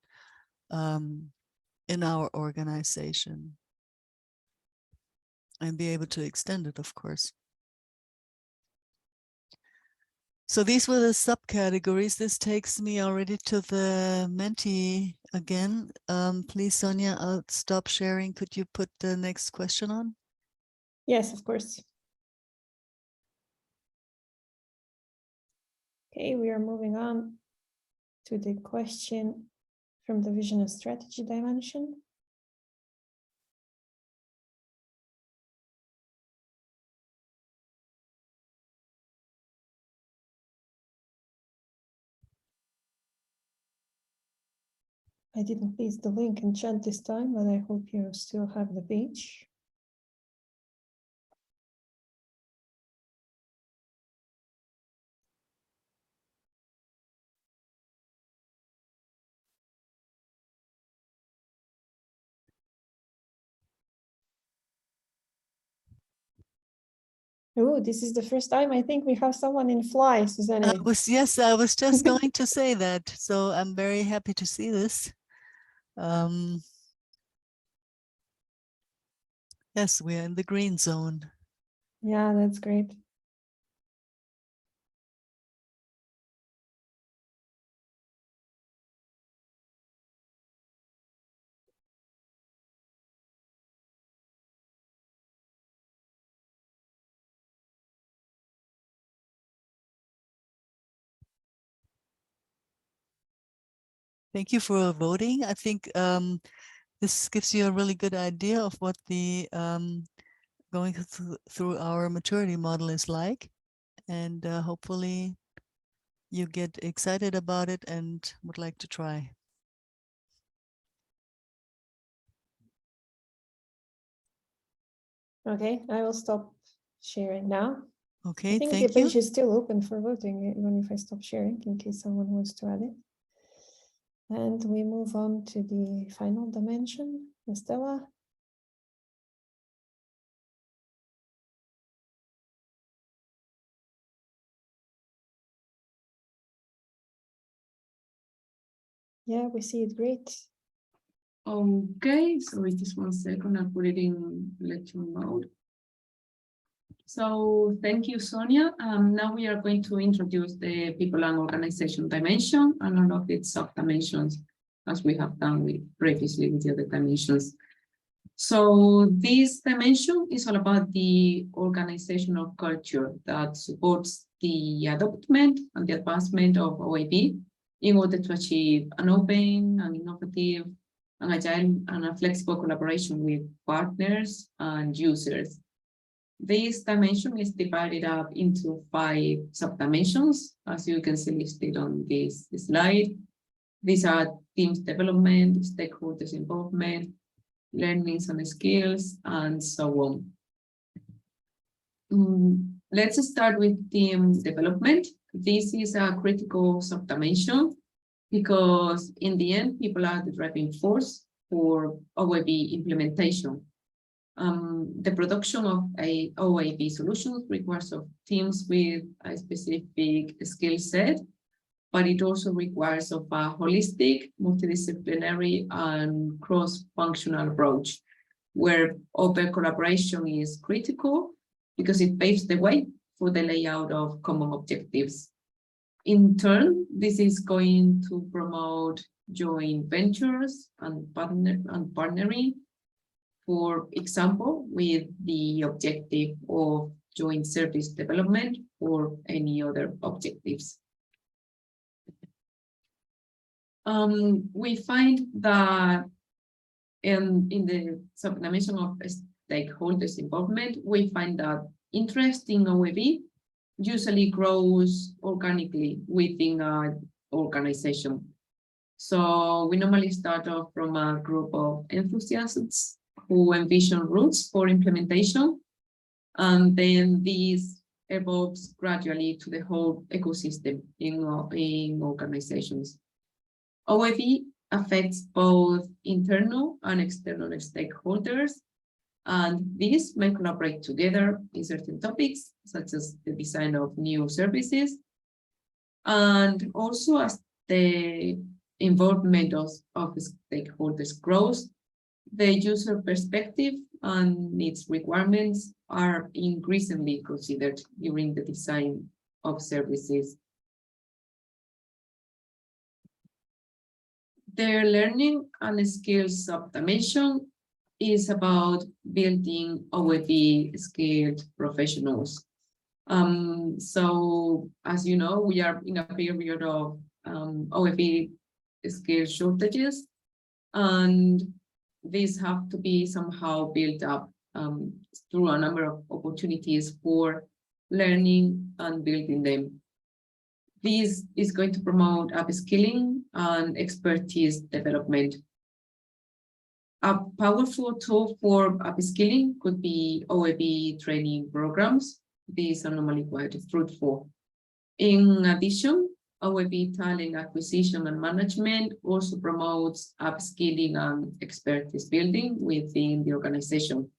in our organization, and be able to extend it, of course. So these were the subcategories. This takes me already to the Menti again. Please, Sonja, I'll stop sharing. Could you put the next question on? Yes, of course. Okay, we are moving on to the question from the vision and strategy dimension. I didn't paste the link in chat this time, but I hope you still have the page. Oh, this is the first time I think we have someone in fly, Susanne. I was just going to say that. So I'm very happy to see this. Yes, we are in the green zone. Yeah, that's great. Thank you for voting. I think this gives you a really good idea of what the going through our maturity model is like. And hopefully you get excited about it and would like to try. Okay, I will stop sharing now. Okay, I think thank the you. page is still open for voting, even if I stop sharing, in case someone wants to add it. And we move on to the final dimension, Estela. Yeah, we see it great. Okay, so just 1 second, I'll put it in lecture mode. So thank you, Sonja. Now we are going to introduce the people and organization dimension and all of its sub-dimensions, as we have done previously with the other dimensions. So this dimension is all about the organizational culture that supports the adoption and the advancement of OAB in order to achieve an open and innovative and agile and a flexible collaboration with partners and users. This dimension is divided up into 5 sub-dimensions, as you can see listed on this slide. These are teams development, stakeholders involvement, learnings and skills, and so on. Let's start with team development. This is a critical sub-dimension because in the end, people are the driving force for OAB implementation. The production of a OAB solution requires of teams with a specific skill set, but it also requires of a holistic, multidisciplinary, and cross-functional approach, where open collaboration is critical because it paves the way for the layout of common objectives. In turn, this is going to promote joint ventures and partnering, for example, with the objective of joint service development or any other objectives. We find that in the sub-dimension of stakeholders involvement, we find that interest in OAB usually grows organically within an organization. So we normally start off from a group of enthusiasts who envision routes for implementation, and then this evolves gradually to the whole ecosystem in organizations. OAB affects both internal and external stakeholders, and these may collaborate together in certain topics, such as the design of new services, and also as the involvement of stakeholders grows, the user perspective and its requirements are increasingly considered during the design of services. Their learning and skills sub-dimension is about building OAB skilled professionals. So as you know, we are in a period of OAB skill shortages, and these have to be somehow built up through a number of opportunities for learning and building them. This is going to promote upskilling and expertise development. A powerful tool for upskilling could be OAB training programs. These are normally quite fruitful. In addition, OAB talent acquisition and management also promotes upskilling and expertise building within the organization.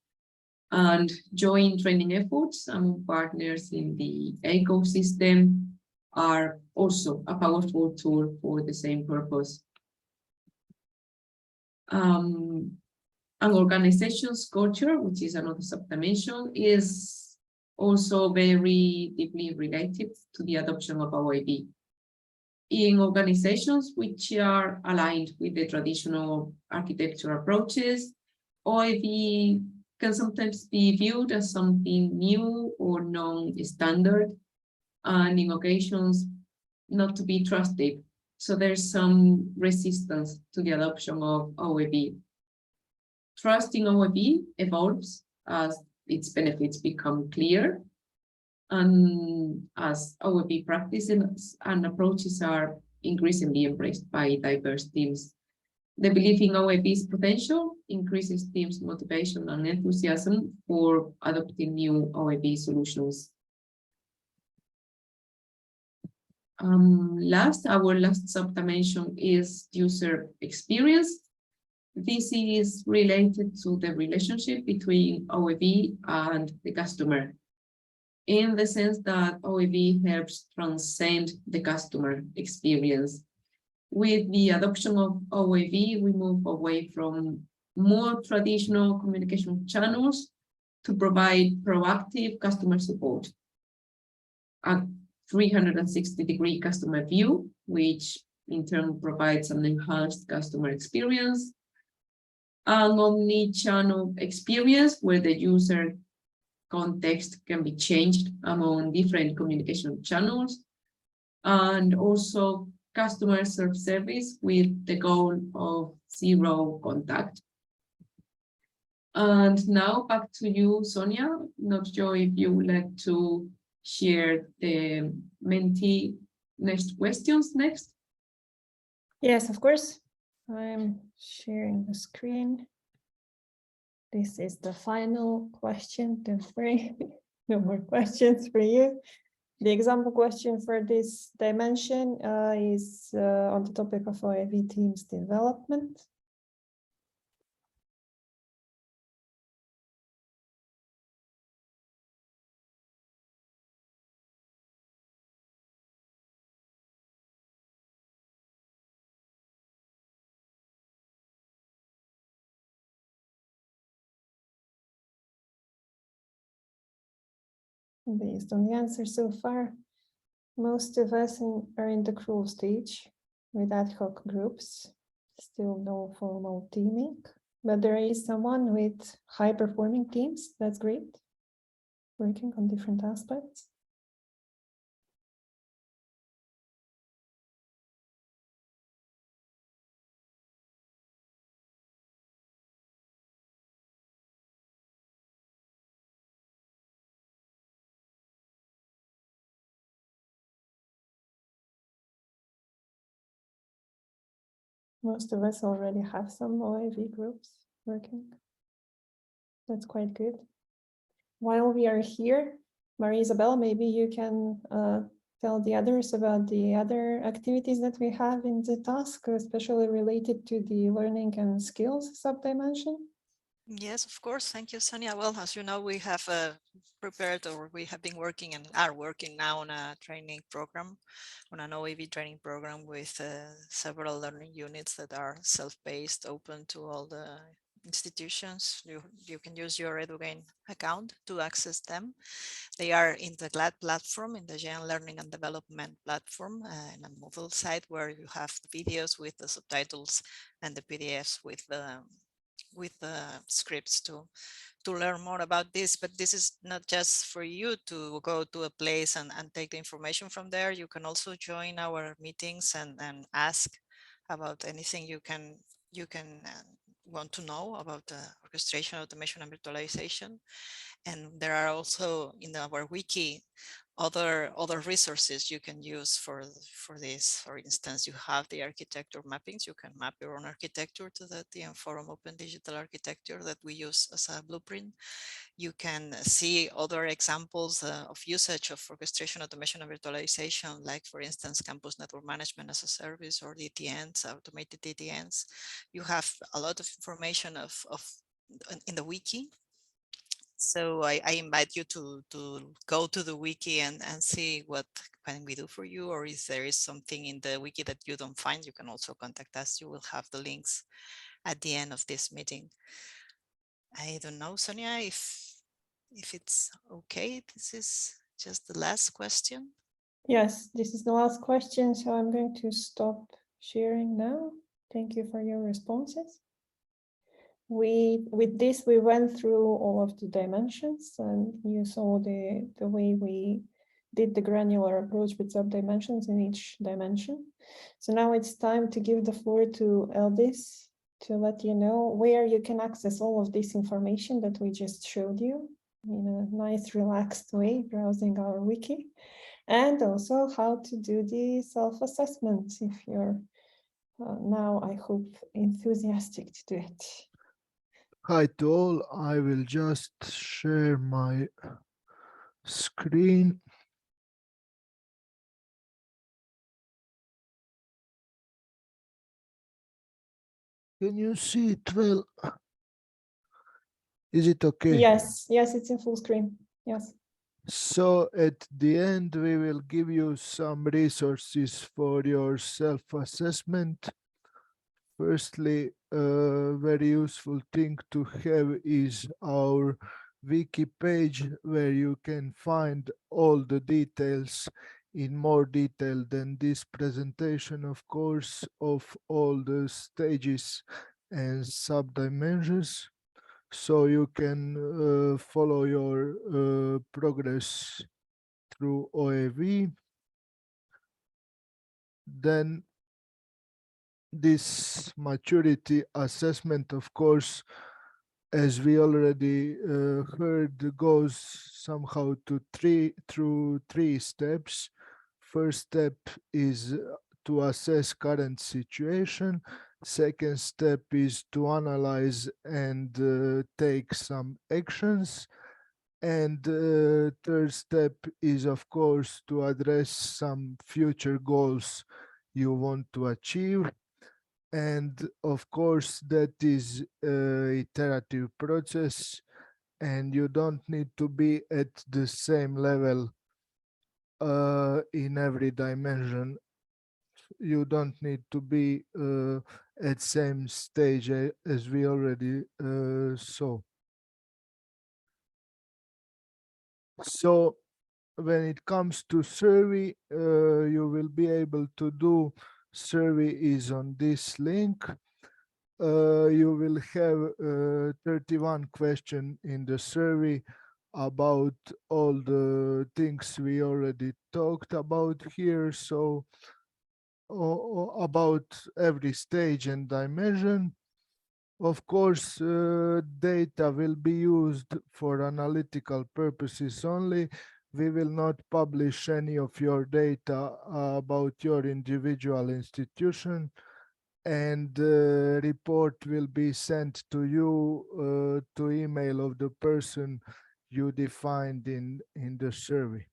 and joint training efforts among partners in the ecosystem are also a powerful tool for the same purpose. An organization's culture, which is another subdimension, is also very deeply related to the adoption of OAB. In organizations which are aligned with the traditional architecture approaches, OAB can sometimes be viewed as something new or non-standard, and in occasions not to be trusted. So there's some resistance to the adoption of OAB. Trust in OAB evolves as its benefits become clear, and as OAB practices and approaches are increasingly embraced by diverse teams. The belief in OAB's potential increases teams' motivation and enthusiasm for adopting new OAB solutions. Our last subdimension is user experience. This is related to the relationship between OAB and the customer, in the sense that OAB helps transcend the customer experience. With the adoption of OAB, we move away from more traditional communication channels to provide proactive customer support. A 360-degree customer view, which in turn provides an enhanced customer experience. An omni-channel experience where the user context can be changed among different communication channels, and also customer self-service with the goal of zero contact. And now back to you, Sonja. Not sure if you would like to share the Menti next questions next. Yes, of course. I'm sharing the screen. This is the final question. Don't worry, no more questions for you. The example question for this dimension is on the topic of OAB teams development. Based on the answer so far, most of us are in the crawl stage with ad hoc groups, still no formal teaming, but there is someone with high-performing teams, that's great, working on different aspects. Most of us already have some OAV groups working. That's quite good. While we are here, Isabel, maybe you can tell the others about the other activities that we have in the task, especially related to the learning and skills subdimension. Yes, of course. Thank you, Sonja. Well, as you know, we have prepared, or we have been working and are working now on a training program, on an OAB training program with several learning units that are self-paced, open to all the institutions. You can use your GRNET account to access them. They are in the GLAD platform, in the GÉANT Learning and Development platform, in a mobile site where you have the videos with the subtitles and the PDFs with the scripts to learn more about this. But this is not just for you to go to a place and take the information from there. You can also join our meetings and ask about anything you can want to know about orchestration, automation, and virtualization. And there are also in our wiki other resources you can use for this. For instance, you have the architecture mappings. You can map your own architecture to the TM Forum Open Digital Architecture that we use as a blueprint. You can see other examples of usage of orchestration, automation, and virtualization, like, for instance, campus network management as a service, or DTNs, automated DTNs. You have a lot of information in the wiki. So I invite you to go to the wiki and see what can we do for you, or if there is something in the wiki that you don't find, you can also contact us. You will have the links at the end of this meeting. I don't know, Sonja, if it's okay. This is just the last question. Yes, this is the last question, so I'm going to stop sharing now. Thank you for your responses. With this, we went through all of the dimensions, and you saw the way we did the granular approach with sub-dimensions in each dimension. So now it's time to give the floor to Eldis to let you know where you can access all of this information that we just showed you in a nice, relaxed way, browsing our wiki, and also how to do the self-assessment if you're now, I hope, enthusiastic to do it. Hi to all, I will just share my screen. Can you see it well? Is it okay? Yes, yes, it's in full screen. Yes. So at the end, we will give you some resources for your self-assessment. Firstly, a very useful thing to have is our wiki page, where you can find all the details in more detail than this presentation, of course, of all the stages and subdimensions. So you can follow your progress through OAV. Then this maturity assessment, of course, as we already heard, goes somehow through three steps. First step is to assess current situation. Second step is to analyze and take some actions. And third step is, of course, to address some future goals you want to achieve. And of course, that is an iterative process, and you don't need to be at the same level in every dimension. You don't need to be at same stage as we already saw. So when it comes to survey, you will be able to do survey is on this link. You will have 31 questions in the survey about all the things we already talked about here. So about every stage and dimension. Of course, data will be used for analytical purposes only. We will not publish any of your data about your individual institution, and the report will be sent to you to email of the person you defined in the survey.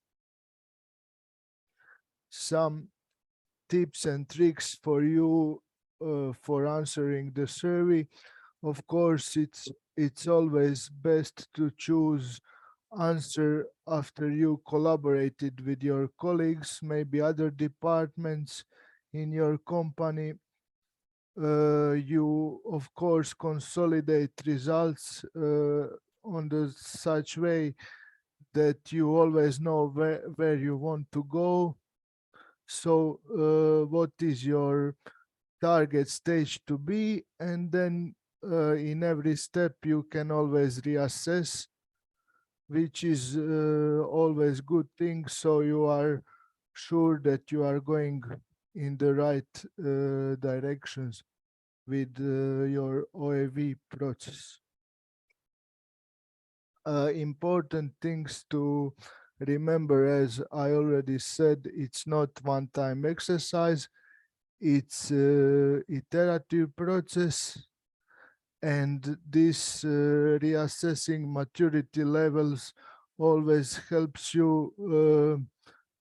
Some tips and tricks for you for answering the survey. Of course, it's always best to choose answer after you collaborated with your colleagues, maybe other departments in your company. You of course consolidate results on the such way that you always know where you want to go. So what is your target stage to be, and then in every step you can always reassess, which is always good thing, so you are sure that you are going in the right directions with your OAV process. Important things to remember, as I already said, it's not one-time exercise, it's iterative process, and this reassessing maturity levels always helps you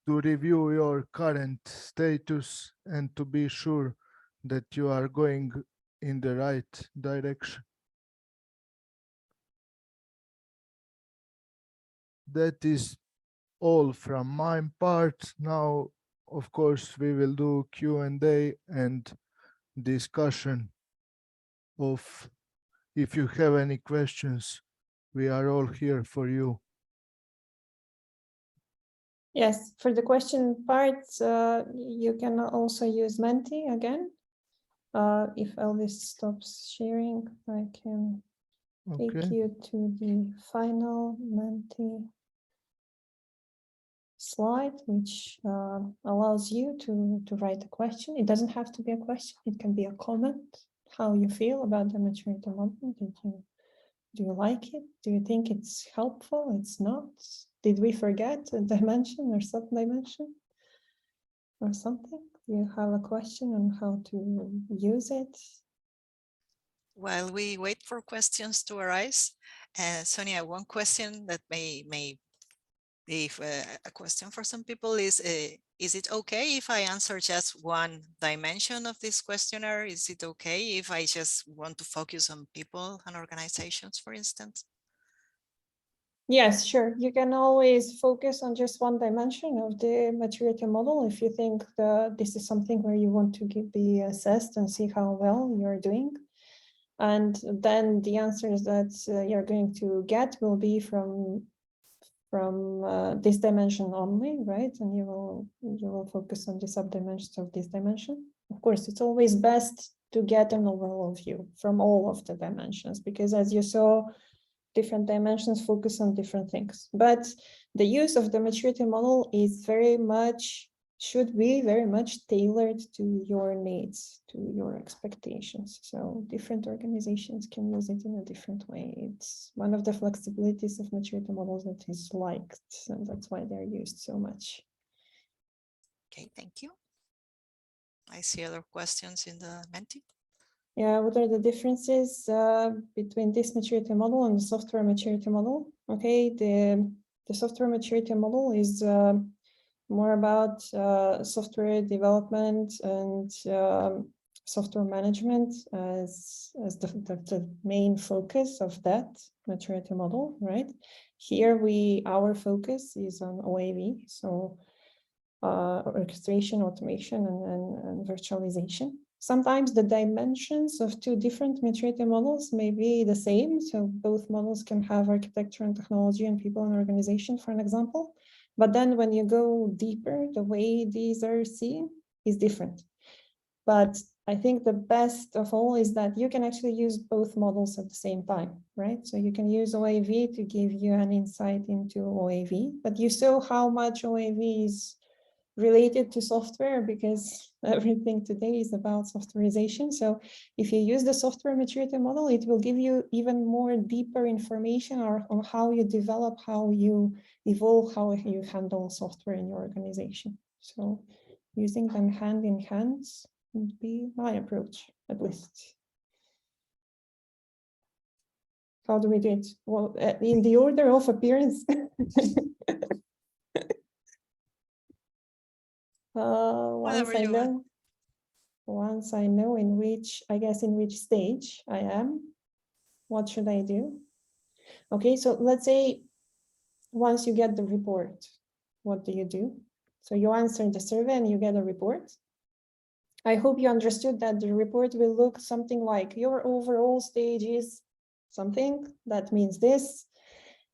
to review your current status and to be sure that you are going in the right direction. that is all from my part. Now, of course, we will do Q&A and discussion of, if you have any questions, we are all here for you. Yes, for the question part, you can also use Menti again. If Eldis stops sharing, I can take Okay. you to the final Menti slide, which allows you to write a question. It doesn't have to be a question, it can be a comment. How you feel about the maturity model? Do you like it? Do you think it's helpful? It's not? Did we forget a dimension or sub-dimension or something? Do you have a question on how to use it? While we wait for questions to arise, Sonia, one question that may be a question for some people is it okay if I answer just one dimension of this questionnaire? Is it okay if I just want to focus on people and organizations, for instance? Yes, sure. You can always focus on just one dimension of the maturity model if you think that this is something where you want to be assessed and see how well you're doing. And then the answers that you're going to get will be from this dimension only, right? And you will focus on the subdimensions of this dimension. Of course, it's always best to get an overall view from all of the dimensions, because as you saw, different dimensions focus on different things. But the use of the maturity model is should be very much tailored to your needs, to your expectations. So different organizations can use it in a different way. It's one of the flexibilities of maturity models that is liked, and that's why they're used so much. Okay, thank you. I see other questions in the Menti. Yeah, what are the differences between this maturity model and the software maturity model? Okay, the software maturity model is more about software development and software management as the main focus of that maturity model, right? Here our focus is on OAV, so orchestration, automation, and virtualization. Sometimes the dimensions of two different maturity models may be the same, so both models can have architecture and technology and people and organization, for an example. But then when you go deeper, the way these are seen is different. But I think the best of all is that you can actually use both models at the same time, right? So you can use OAV to give you an insight into OAV, but you saw how much OAV is related to software, because everything today is about softwareization. So if you use the software maturity model, it will give you even more deeper information on how you develop, how you evolve, how you handle software in your organization. So using them hand in hand would be my approach, at least. How do we do it? Well, in the order of appearance. Once I know in which stage I am, what should I do? Okay, so let's say once you get the report, what do you do? So you answer the survey and you get a report. I hope you understood that the report will look something like your overall stage is something, that means this.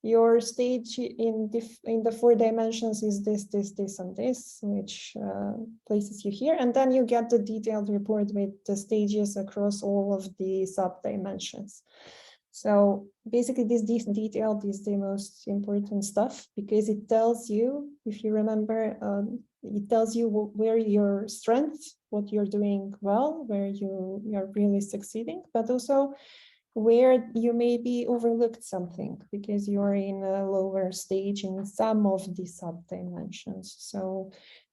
Your stage in the 4 dimensions is this, and this, which places you here. And then you get the detailed report with the stages across all of the sub-dimensions. So basically this detailed is the most important stuff, because it tells you, if you remember, it tells you where your strengths, what you're doing well, where you're really succeeding, but also where you maybe overlooked something because you're in a lower stage in some of the sub-dimensions. So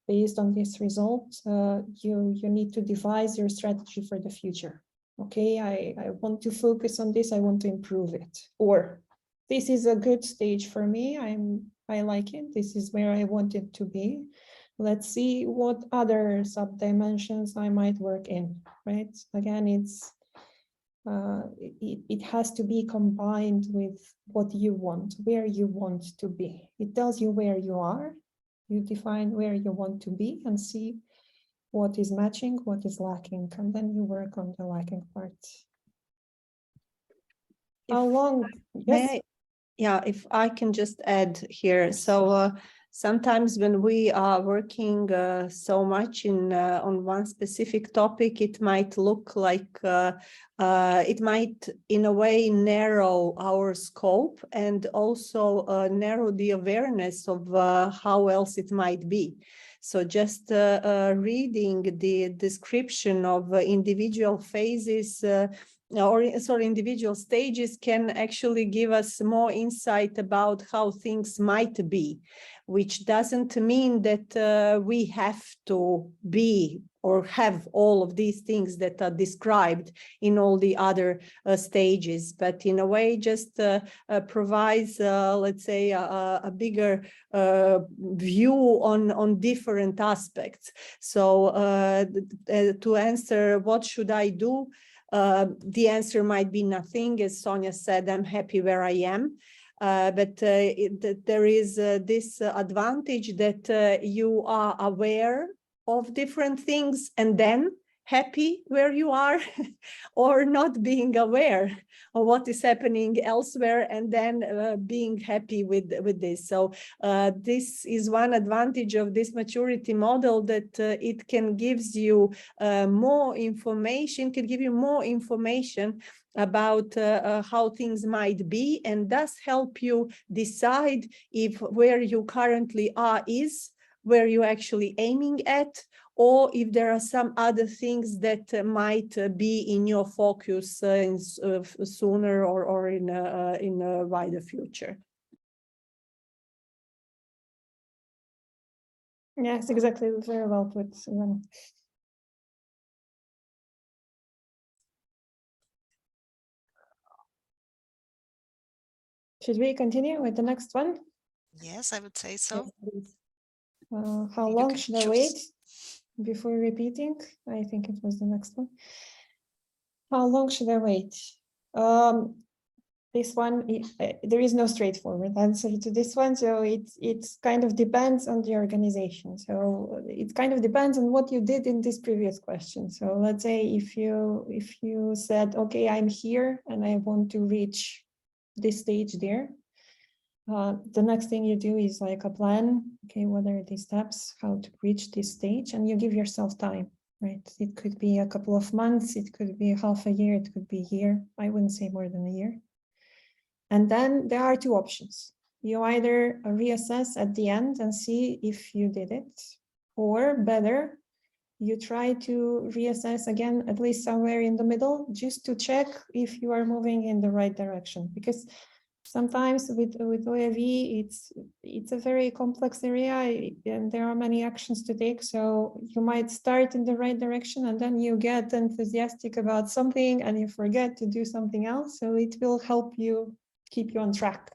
based on this result, you need to devise your strategy for the future. Okay, I want to focus on this, I want to improve it. Or this is a good stage for me, I like it, this is where I want it to be. Let's see what other sub-dimensions I might work in, right? Again, it's it has to be combined with what you want, where you want to be. It tells you where you are, you define where you want to be and see what is matching, what is lacking, and then you work on the lacking part. How long? Yes. Yeah, if I can just add here. So sometimes when we are working so much on one specific topic, it might look like it might in a way narrow our scope and also narrow the awareness of how else it might be. So just reading the description of individual phases or sorry, individual stages can actually give us more insight about how things might be, which doesn't mean that we have to be or have all of these things that are described in all the other stages, but in a way just provides, let's say, a bigger view on different aspects. So to answer what should I do, the answer might be nothing. As Sonja said, I'm happy where I am. But there is this advantage that you are aware of different things and then happy where you are, or not being aware of what is happening elsewhere and then being happy with this. So this is one advantage of this maturity model, that it can gives you more information, can give you more information about how things might be, and thus help you decide if where you currently are is where you're actually aiming at, or if there are some other things that might be in your focus sooner or in a wider future. Yes, exactly. Very well put. Should we continue with the next one? Yes, I would say so. Yes, how You long can should I choose. wait before repeating? I think it was the next one. How long should I wait? This one, there is no straightforward answer to this one. So it kind of depends on the organization. So it kind of depends on what you did in this previous question. So let's say if you said, okay, I'm here and I want to reach this stage there. The next thing you do is like a plan. Okay, what are the steps, how to reach this stage, and you give yourself time, right? It could be a couple of months, it could be half a year, it could be a year. I wouldn't say more than a year. And then there are two options. You either reassess at the end and see if you did it, or better, you try to reassess again, at least somewhere in the middle, just to check if you are moving in the right direction. Because sometimes with OAV, it's a very complex area and there are many actions to take. So you might start in the right direction and then you get enthusiastic about something and you forget to do something else. So it will help you keep you on track,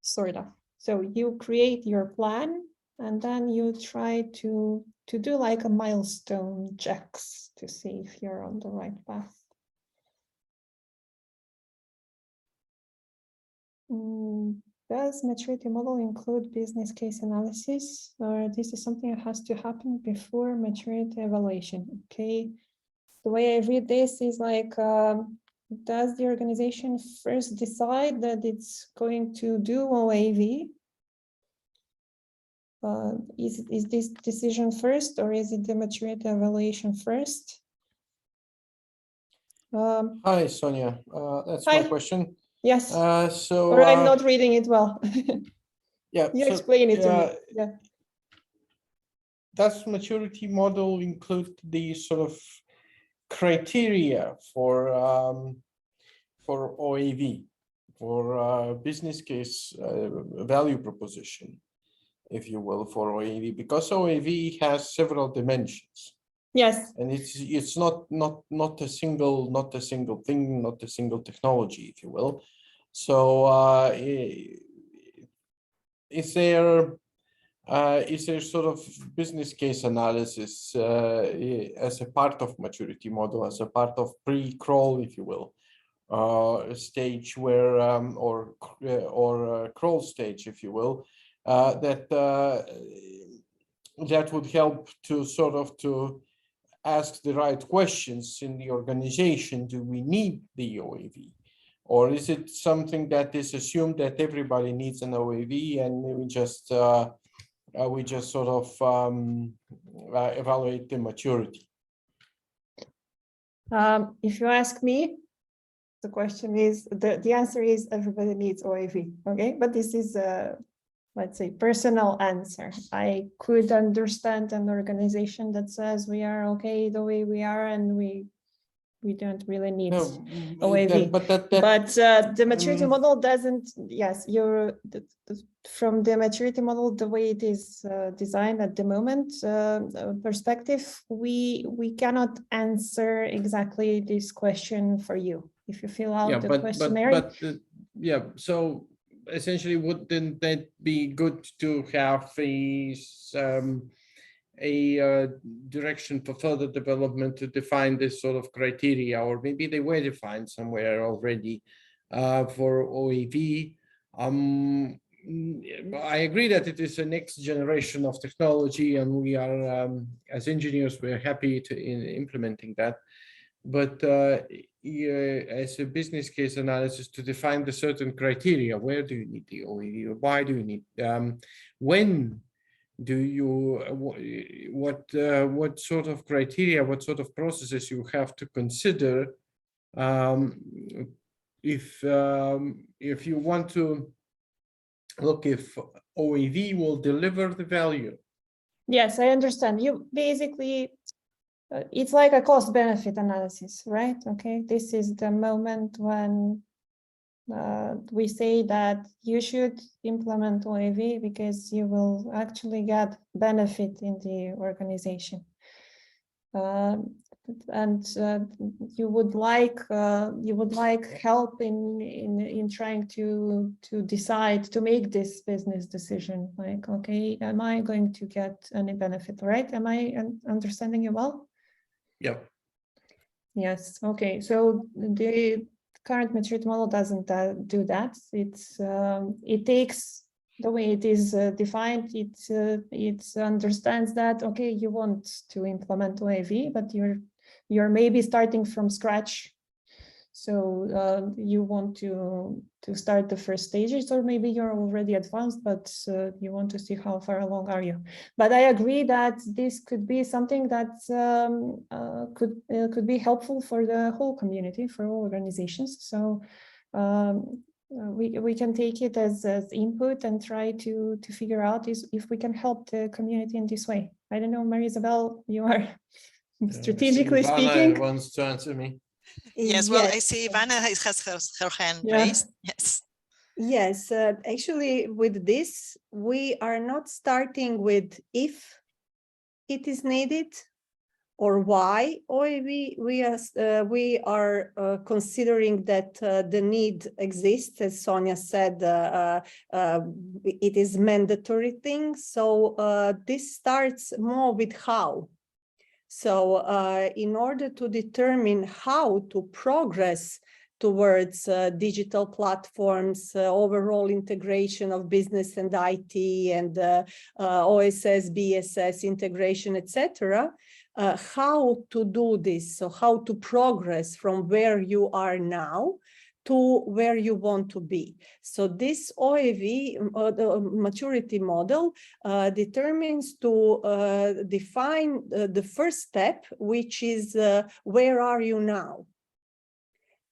sort of. So you create your plan and then you try to do like a milestone checks to see if you're on the right path. Does maturity model include business case analysis, or this is something that has to happen before maturity evaluation? Okay, the way I read this is like, does the organization first decide that it's going to do OAV? Is this decision first, or is it the maturity evaluation first? Hi, Sonja. That's Hi. my question. Yes. Or I'm not reading it well. Yeah. You explain it to me. Yeah. Does maturity model include the sort of criteria for OAV, for business case value proposition, if you will, for OAV? Because OAV has several dimensions. Yes. And it's not a single thing, not a single technology, if you will. So is there sort of business case analysis as a part of maturity model, as a part of pre-crawl, if you will, stage where or crawl stage, if you will, that would help to sort of to ask the right questions in the organization. Do we need the OAV? Or is it something that is assumed that everybody needs an OAV and we just sort of evaluate the maturity? If you ask me, the question is, the answer is everybody needs OAV, okay? But this is let's say, personal answer. I could understand an organization that says we are okay the way we are and we don't really need OAV. But the maturity model doesn't, yes, from the maturity model, the way it is designed at the moment perspective, we cannot answer exactly this question for you. If you fill out the questionnaire. So essentially, wouldn't that be good to have a direction for further development to define this sort of criteria, or maybe they were defined somewhere already for OAV? I agree that it is a next generation of technology, and we are, as engineers, we're happy to implementing that. But as a business case analysis, to define the certain criteria, where do you need the OAV? Why do you need? When do you? What sort of criteria? What sort of processes you have to consider? If you want to look if OAV will deliver the value. Yes, I understand. You basically. It's like a cost-benefit analysis, right? Okay, this is the moment when we say that you should implement OAV because you will actually get benefit in the organization, and you would like help in trying to decide to make this business decision. Like, okay, am I going to get any benefit? Right? Am I understanding you well? Yep. Yes. Okay. So the current maturity model doesn't do that. It takes the way it is defined. It understands that, okay, you want to implement OAV, but you're maybe starting from scratch. So you want to start the first stages, or maybe you're already advanced, but you want to see how far along are you. But I agree that this could be something that could be helpful for the whole community, for all organizations. So we can take it as input and try to figure out if we can help the community in this way. I don't know, Isabel, you are strategically speaking. Wants to answer me. Yes, well, I see Ivana has her hand raised. Yes. Yes, actually, with this, we are not starting with if it is needed or why OAV. We are considering that the need exists, as Sonja said. It is mandatory thing. So this starts more with how. So in order to determine how to progress towards digital platforms, overall integration of business and IT, and OSS, BSS integration, etc., how to do this, so how to progress from where you are now to where you want to be. So this OAV, the maturity model, determines to define the first step, which is where are you now?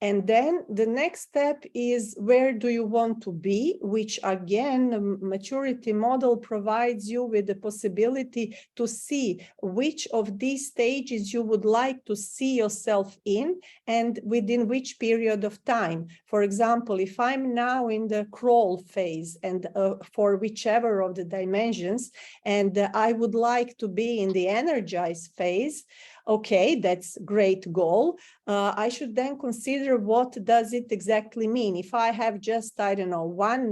And then the next step is where do you want to be, which again, the maturity model provides you with the possibility to see which of these stages you would like to see yourself in and within which period of time. For example, if I'm now in the crawl phase and for whichever of the dimensions, and I would like to be in the energize phase, okay, that's great goal. I should then consider what does it exactly mean. If I have just, I don't know, one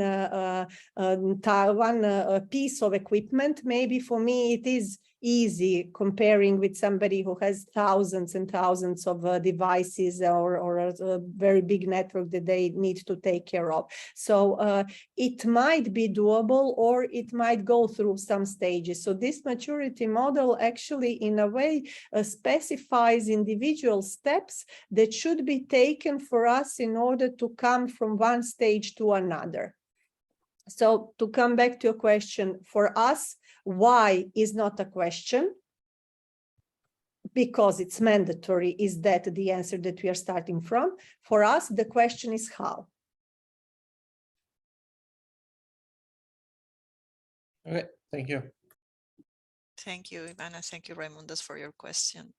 piece of equipment, maybe for me it is easy comparing with somebody who has thousands and thousands of devices or a very big network that they need to take care of. So it might be doable, or it might go through some stages. So this maturity model actually in a way specifies individual steps that should be taken for us in order to come from one stage to another. So to come back to your question, for us, why is not a question, because it's mandatory. Is that the answer that we are starting from? For us, the question is how. Okay, thank you. Thank you, Ivana. Thank you, Raimundas, for your question.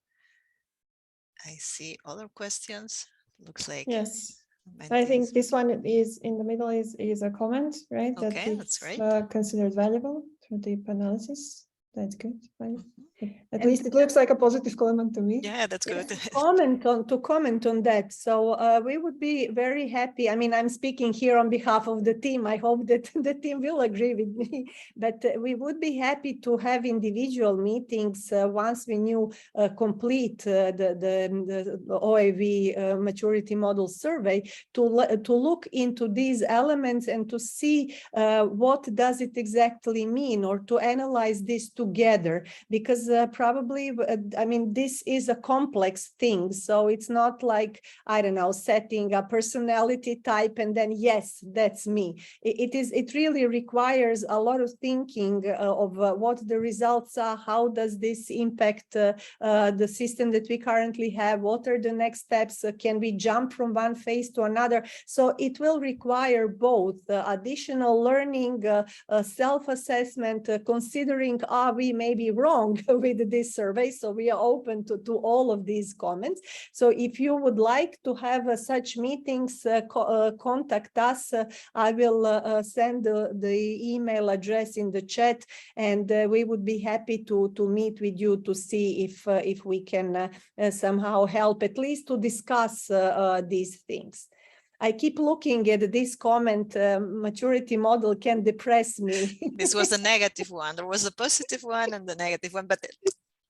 I see other questions. Looks like Yes. Menti I is- think this one is in the middle is a comment, right? Okay, that's it's great. Considered valuable for deep analysis. That's good. Right? Mhm. At And- least it looks like a positive comment to me. Yeah, that's good. To comment on that. So we would be very happy. I mean, I'm speaking here on behalf of the team. I hope that the team will agree with me, but we would be happy to have individual meetings once we complete the OAV maturity model survey to look into these elements and to see what does it exactly mean, or to analyze this together, because probably, I mean, this is a complex thing. So it's not like, I don't know, setting a personality type and then, yes, that's me. It really requires a lot of thinking of what the results are, how does this impact the system that we currently have, what are the next steps, can we jump from one phase to another? So it will require both additional learning, self-assessment, considering, are we maybe wrong with this survey? So we are open to all of these comments. So if you would like to have such meetings, contact us. I will send the email address in the chat, and we would be happy to meet with you to see if we can somehow help, at least to discuss these things. I keep looking at this comment, maturity model can depress me. This was the negative one. There was a positive one and the negative one, but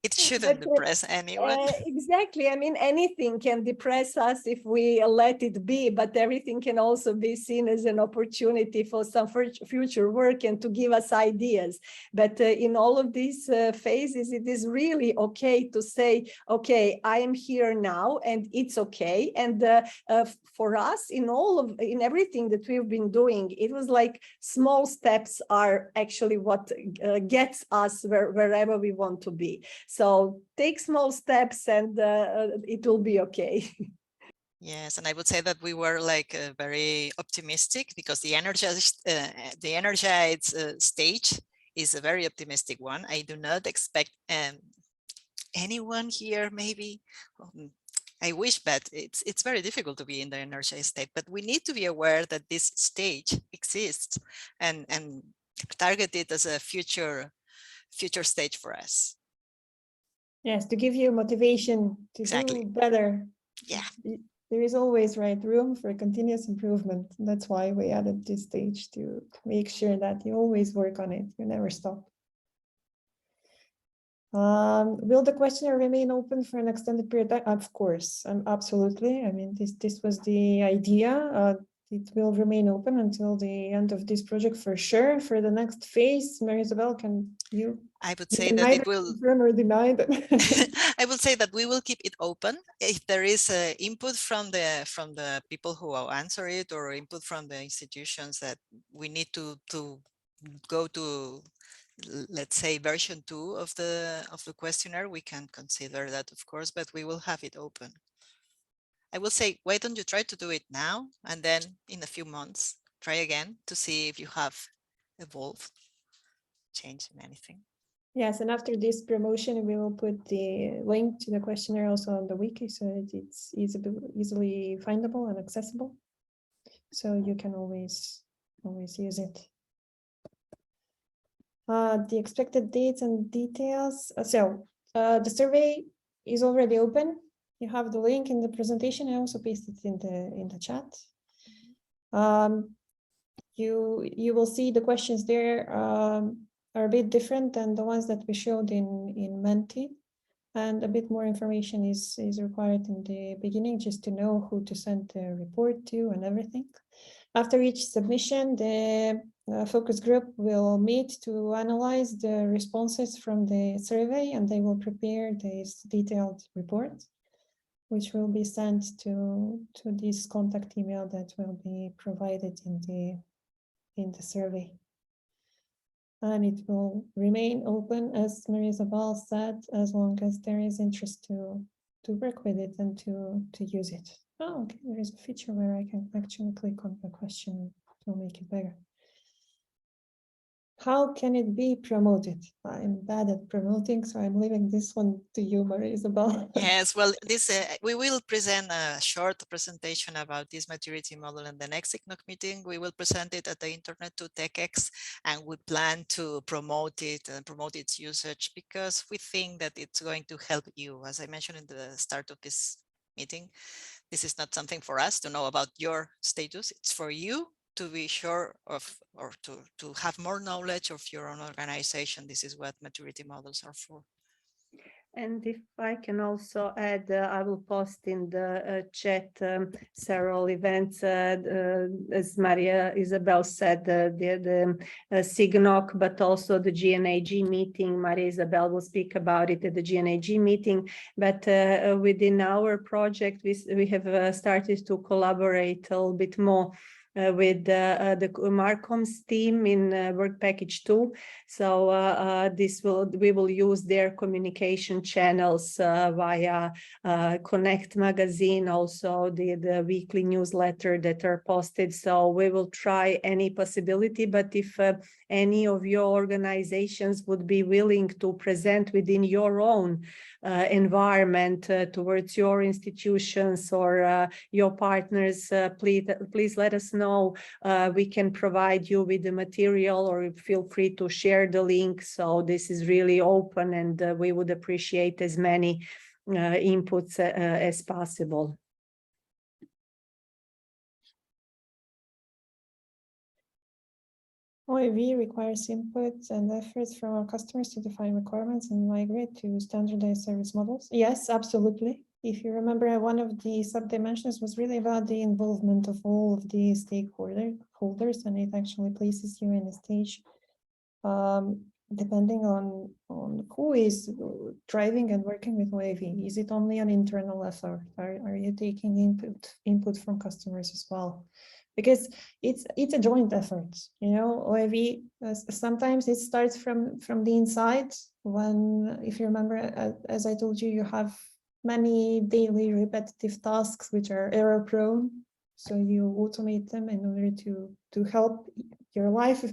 it shouldn't But, depress anyone. Exactly. I mean, anything can depress us if we let it be, but everything can also be seen as an opportunity for some future work and to give us ideas. But in all of these phases, it is really okay to say, okay, I am here now and it's okay. And for us, in everything that we've been doing, it was like small steps are actually what gets us wherever we want to be. So take small steps and it will be okay. Yes, and I would say that we were like very optimistic, because the energized stage is a very optimistic one. I do not expect anyone here, maybe. I wish, but it's very difficult to be in the energized state. But we need to be aware that this stage exists and target it as a future stage for us. Yes, to give you motivation to Exactly. do better. Yeah. There is always room for continuous improvement. That's why we added this stage to make sure that you always work on it. You never stop. Will the questionnaire remain open for an extended period of time? Of course, absolutely. I mean, this was the idea. It will remain open until the end of this project for sure. For the next phase, Isabel, can you? I would say that it will confirm or deny that. I will say that we will keep it open. If there is input from the people who will answer it, or input from the institutions that we need to go to, let's say, version 2 of the questionnaire, we can consider that, of course, but we will have it open. I will say, why don't you try to do it now, and then in a few months try again to see if you have evolved, changed in anything. Yes, and after this promotion, we will put the link to the questionnaire also on the wiki, so it's easily findable and accessible. So you can always use it. The expected dates and details. The survey is already open. You have the link in the presentation. I also pasted it in the chat. You will see the questions there. are a bit different than the ones that we showed in Menti. And a bit more information is required in the beginning, just to know who to send the report to and everything. After each submission, the focus group will meet to analyze the responses from the survey, and they will prepare this detailed report, which will be sent to this contact email that will be provided in the survey. And it will remain open, as Isabel said, as long as there is interest to work with it and to use it. Oh, okay, there is a feature where I can actually click on the question to make it bigger. How can it be promoted? I'm bad at promoting, so I'm leaving this one to you, Isabel. Yes, well, this we will present a short presentation about this maturity model in the next CNOC meeting. We will present it at the Internet to TechX, and we plan to promote it and promote its usage, because we think that it's going to help you. As I mentioned in the start of this meeting, this is not something for us to know about your status. It's for you to be sure of, or to have more knowledge of your own organization. This is what maturity models are for. And if I can also add, I will post in the chat several events, as Maria Isabel said, the CNOC, but also the GNAG meeting. Maria Isabel will speak about it at the GNAG meeting. But within our project, we have started to collaborate a little bit more with the Marcom's team in work package 2. So we will use their communication channels via Connect magazine, also the weekly newsletter that are posted. So we will try any possibility, but if any of your organizations would be willing to present within your own environment towards your institutions or your partners, please let us know. We can provide you with the material, or feel free to share the link. So this is really open, and we would appreciate as many inputs as possible. OAV requires input and efforts from our customers to define requirements and migrate to standardized service models. Yes, absolutely. If you remember, one of the sub-dimensions was really about the involvement of all of the stakeholders, and it actually places you in a stage depending on who is driving and working with OAV. Is it only an internal effort? Are you taking input from customers as well? Because it's a joint effort, you know. OAV sometimes it starts from the inside. When, if you remember, as I told you, you have many daily repetitive tasks which are error prone. So you automate them in order to help your life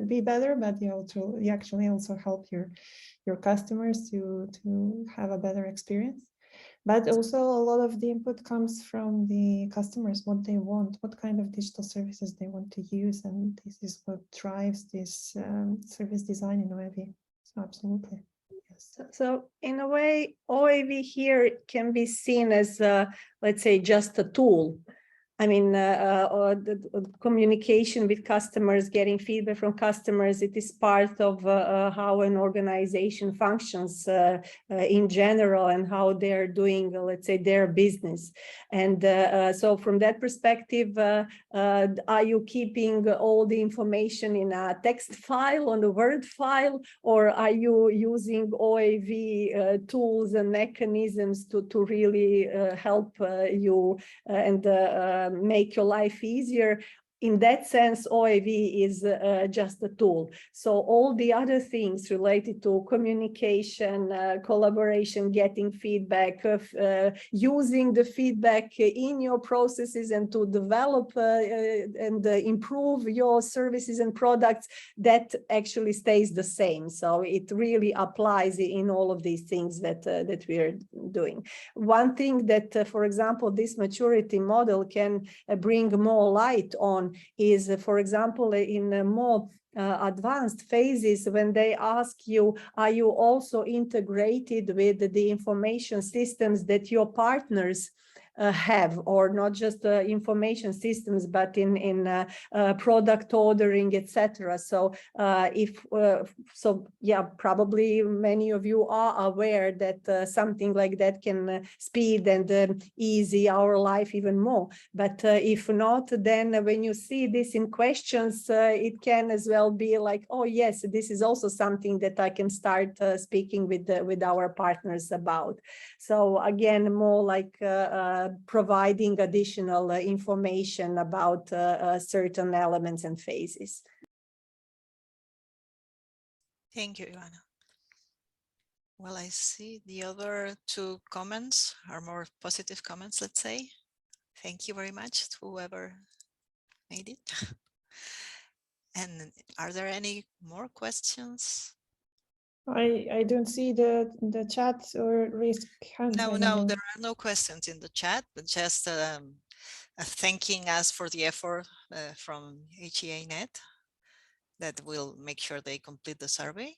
be better, but you actually also help your customers to have a better experience. But also a lot of the input comes from the customers, what they want, what kind of digital services they want to use. And this is what drives this service design in OAV. So absolutely. Yes. So in a way, OAV here can be seen as, let's say, just a tool. I mean, or the communication with customers, getting feedback from customers, it is part of how an organization functions in general, and how they're doing, let's say, their business. And so from that perspective, are you keeping all the information in a text file, on a Word file, or are you using OAV tools and mechanisms to really help you and make your life easier? In that sense, OAV is just a tool. So all the other things related to communication, collaboration, getting feedback, using the feedback in your processes and to develop and improve your services and products, that actually stays the same. So it really applies in all of these things that we are doing. One thing that, for example, this maturity model can bring more light on is, for example, in more advanced phases, when they ask you, are you also integrated with the information systems that your partners have, or not just information systems, but in product ordering, etc. So yeah, probably many of you are aware that something like that can speed and easy our life even more. But if not, then when you see this in questions, it can as well be like, oh yes, this is also something that I can start speaking with our partners about. So again, more like providing additional information about certain elements and phases. Thank you, Ioannou. Well, I see the other two comments are more positive comments, let's say. Thank you very much to whoever made it. And are there any more questions? I don't see the chat or raised hands. No, there are no questions in the chat, but just thanking us for the effort from GÉANT that will make sure they complete the survey.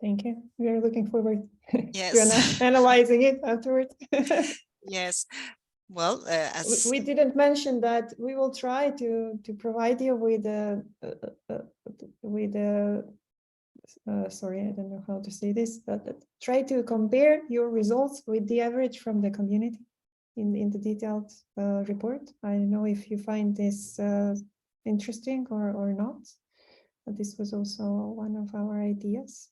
Thank you. We are looking forward Yes. to analyzing it afterwards. Yes. Well, as we didn't mention that we will try to provide you with sorry, I don't know how to say this, but try to compare your results with the average from the community in the detailed report. I don't know if you find this interesting or not, but this was also one of our ideas,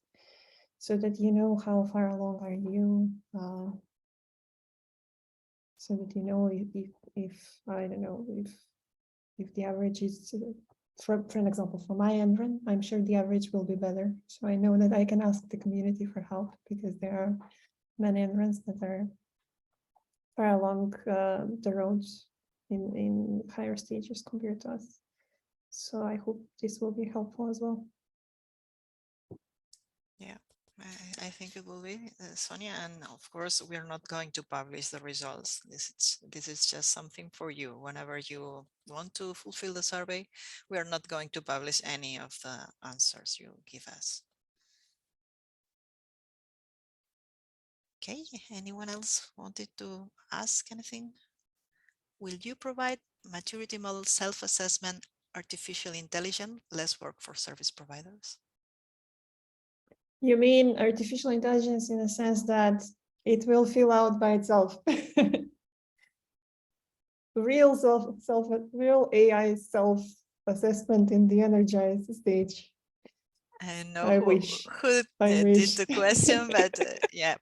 so that you know how far along are you, so that you know if I don't know if the average is, for an example, for my entrant, I'm sure the average will be better. So I know that I can ask the community for help, because there are many entrants that are far along the roads in higher stages compared to us. So I hope this will be helpful as well. yeah, I think it will be, Sonja, and of course we are not going to publish the results. This is just something for you. Whenever you want to fulfill the survey, we are not going to publish any of the answers you give us. Okay, anyone else wanted to ask anything? Will you provide maturity model self-assessment, artificial intelligence, less work for service providers? You mean artificial intelligence in the sense that it will fill out by itself? Real AI self-assessment in the energized stage. I know I who wish. did the question, but yeah.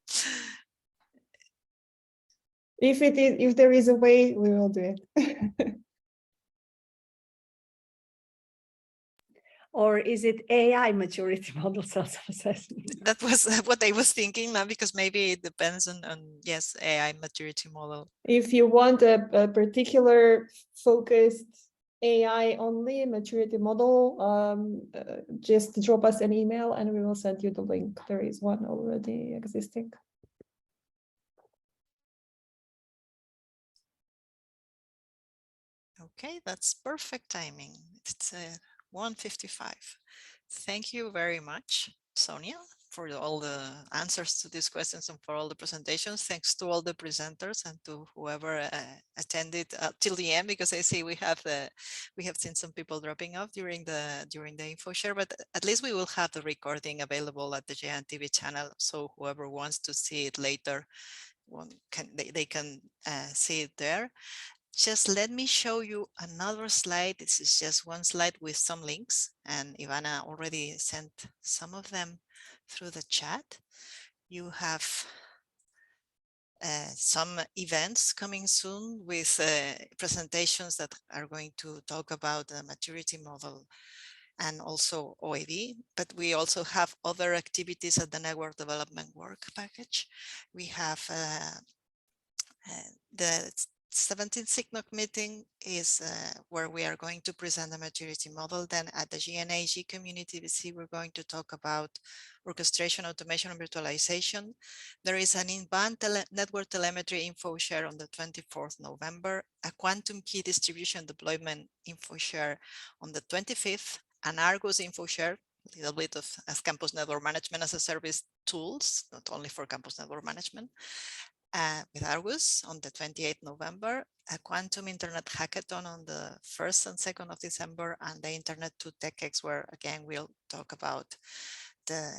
If there is a way, we will do it. Or is it AI maturity model self-assessment? That was what I was thinking now, because maybe it depends on yes, AI maturity model. If you want a particular focused AI only maturity model, just drop us an email and we will send you the link. There is one already existing. Okay, that's perfect timing. It's 1:55. Thank you very much, Sonja, for all the answers to these questions and for all the presentations. Thanks to all the presenters and to whoever attended till the end, because I see we have seen some people dropping off during the Infoshare, but at least we will have the recording available at the GÉANT TV channel, so whoever wants to see it later, they can see it there. Just let me show you another slide. This is just one slide with some links, and Ivana already sent some of them through the chat. You have some events coming soon with presentations that are going to talk about the maturity model and also OAV, but we also have other activities at the Network Development Work Package. We have the 17th CYNET meeting is where we are going to present the maturity model. Then at the GNAG community VC, we're going to talk about orchestration, automation, and virtualization. There is an in-band network telemetry Infoshare on the 24th November, a quantum key distribution deployment Infoshare on the 25th, an Argus Infoshare, a little bit as campus network management as a service tools, not only for campus network management. with Argus on the 28th November, a quantum internet hackathon on the 1st and 2nd of December, and the Internet to TechX, where again we'll talk about the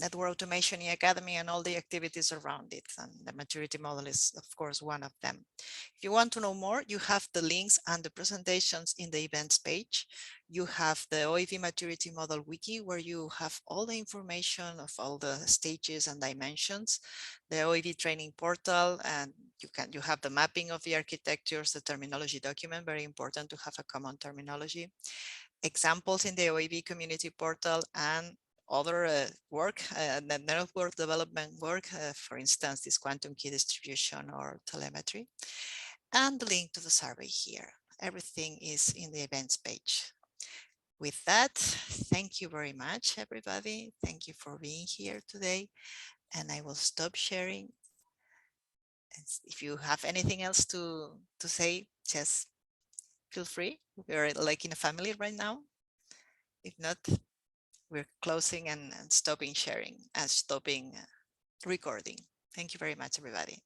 network automation academy and all the activities around it. And the maturity model is, of course, one of them. If you want to know more, you have the links and the presentations in the events page. You have the OEV maturity model wiki, where you have all the information of all the stages and dimensions, the OEV training portal, and you have the mapping of the architectures, the terminology document, very important to have a common terminology, examples in the OEV community portal, and other work, network development work, for instance, this quantum key distribution or telemetry, and the link to the survey here. Everything is in the events page. With that, thank you very much, everybody. Thank you for being here today, and I will stop sharing. And if you have anything else to say, just feel free. We're like in a family right now. If not, we're closing and stopping sharing and stopping recording. Thank you very much, everybody.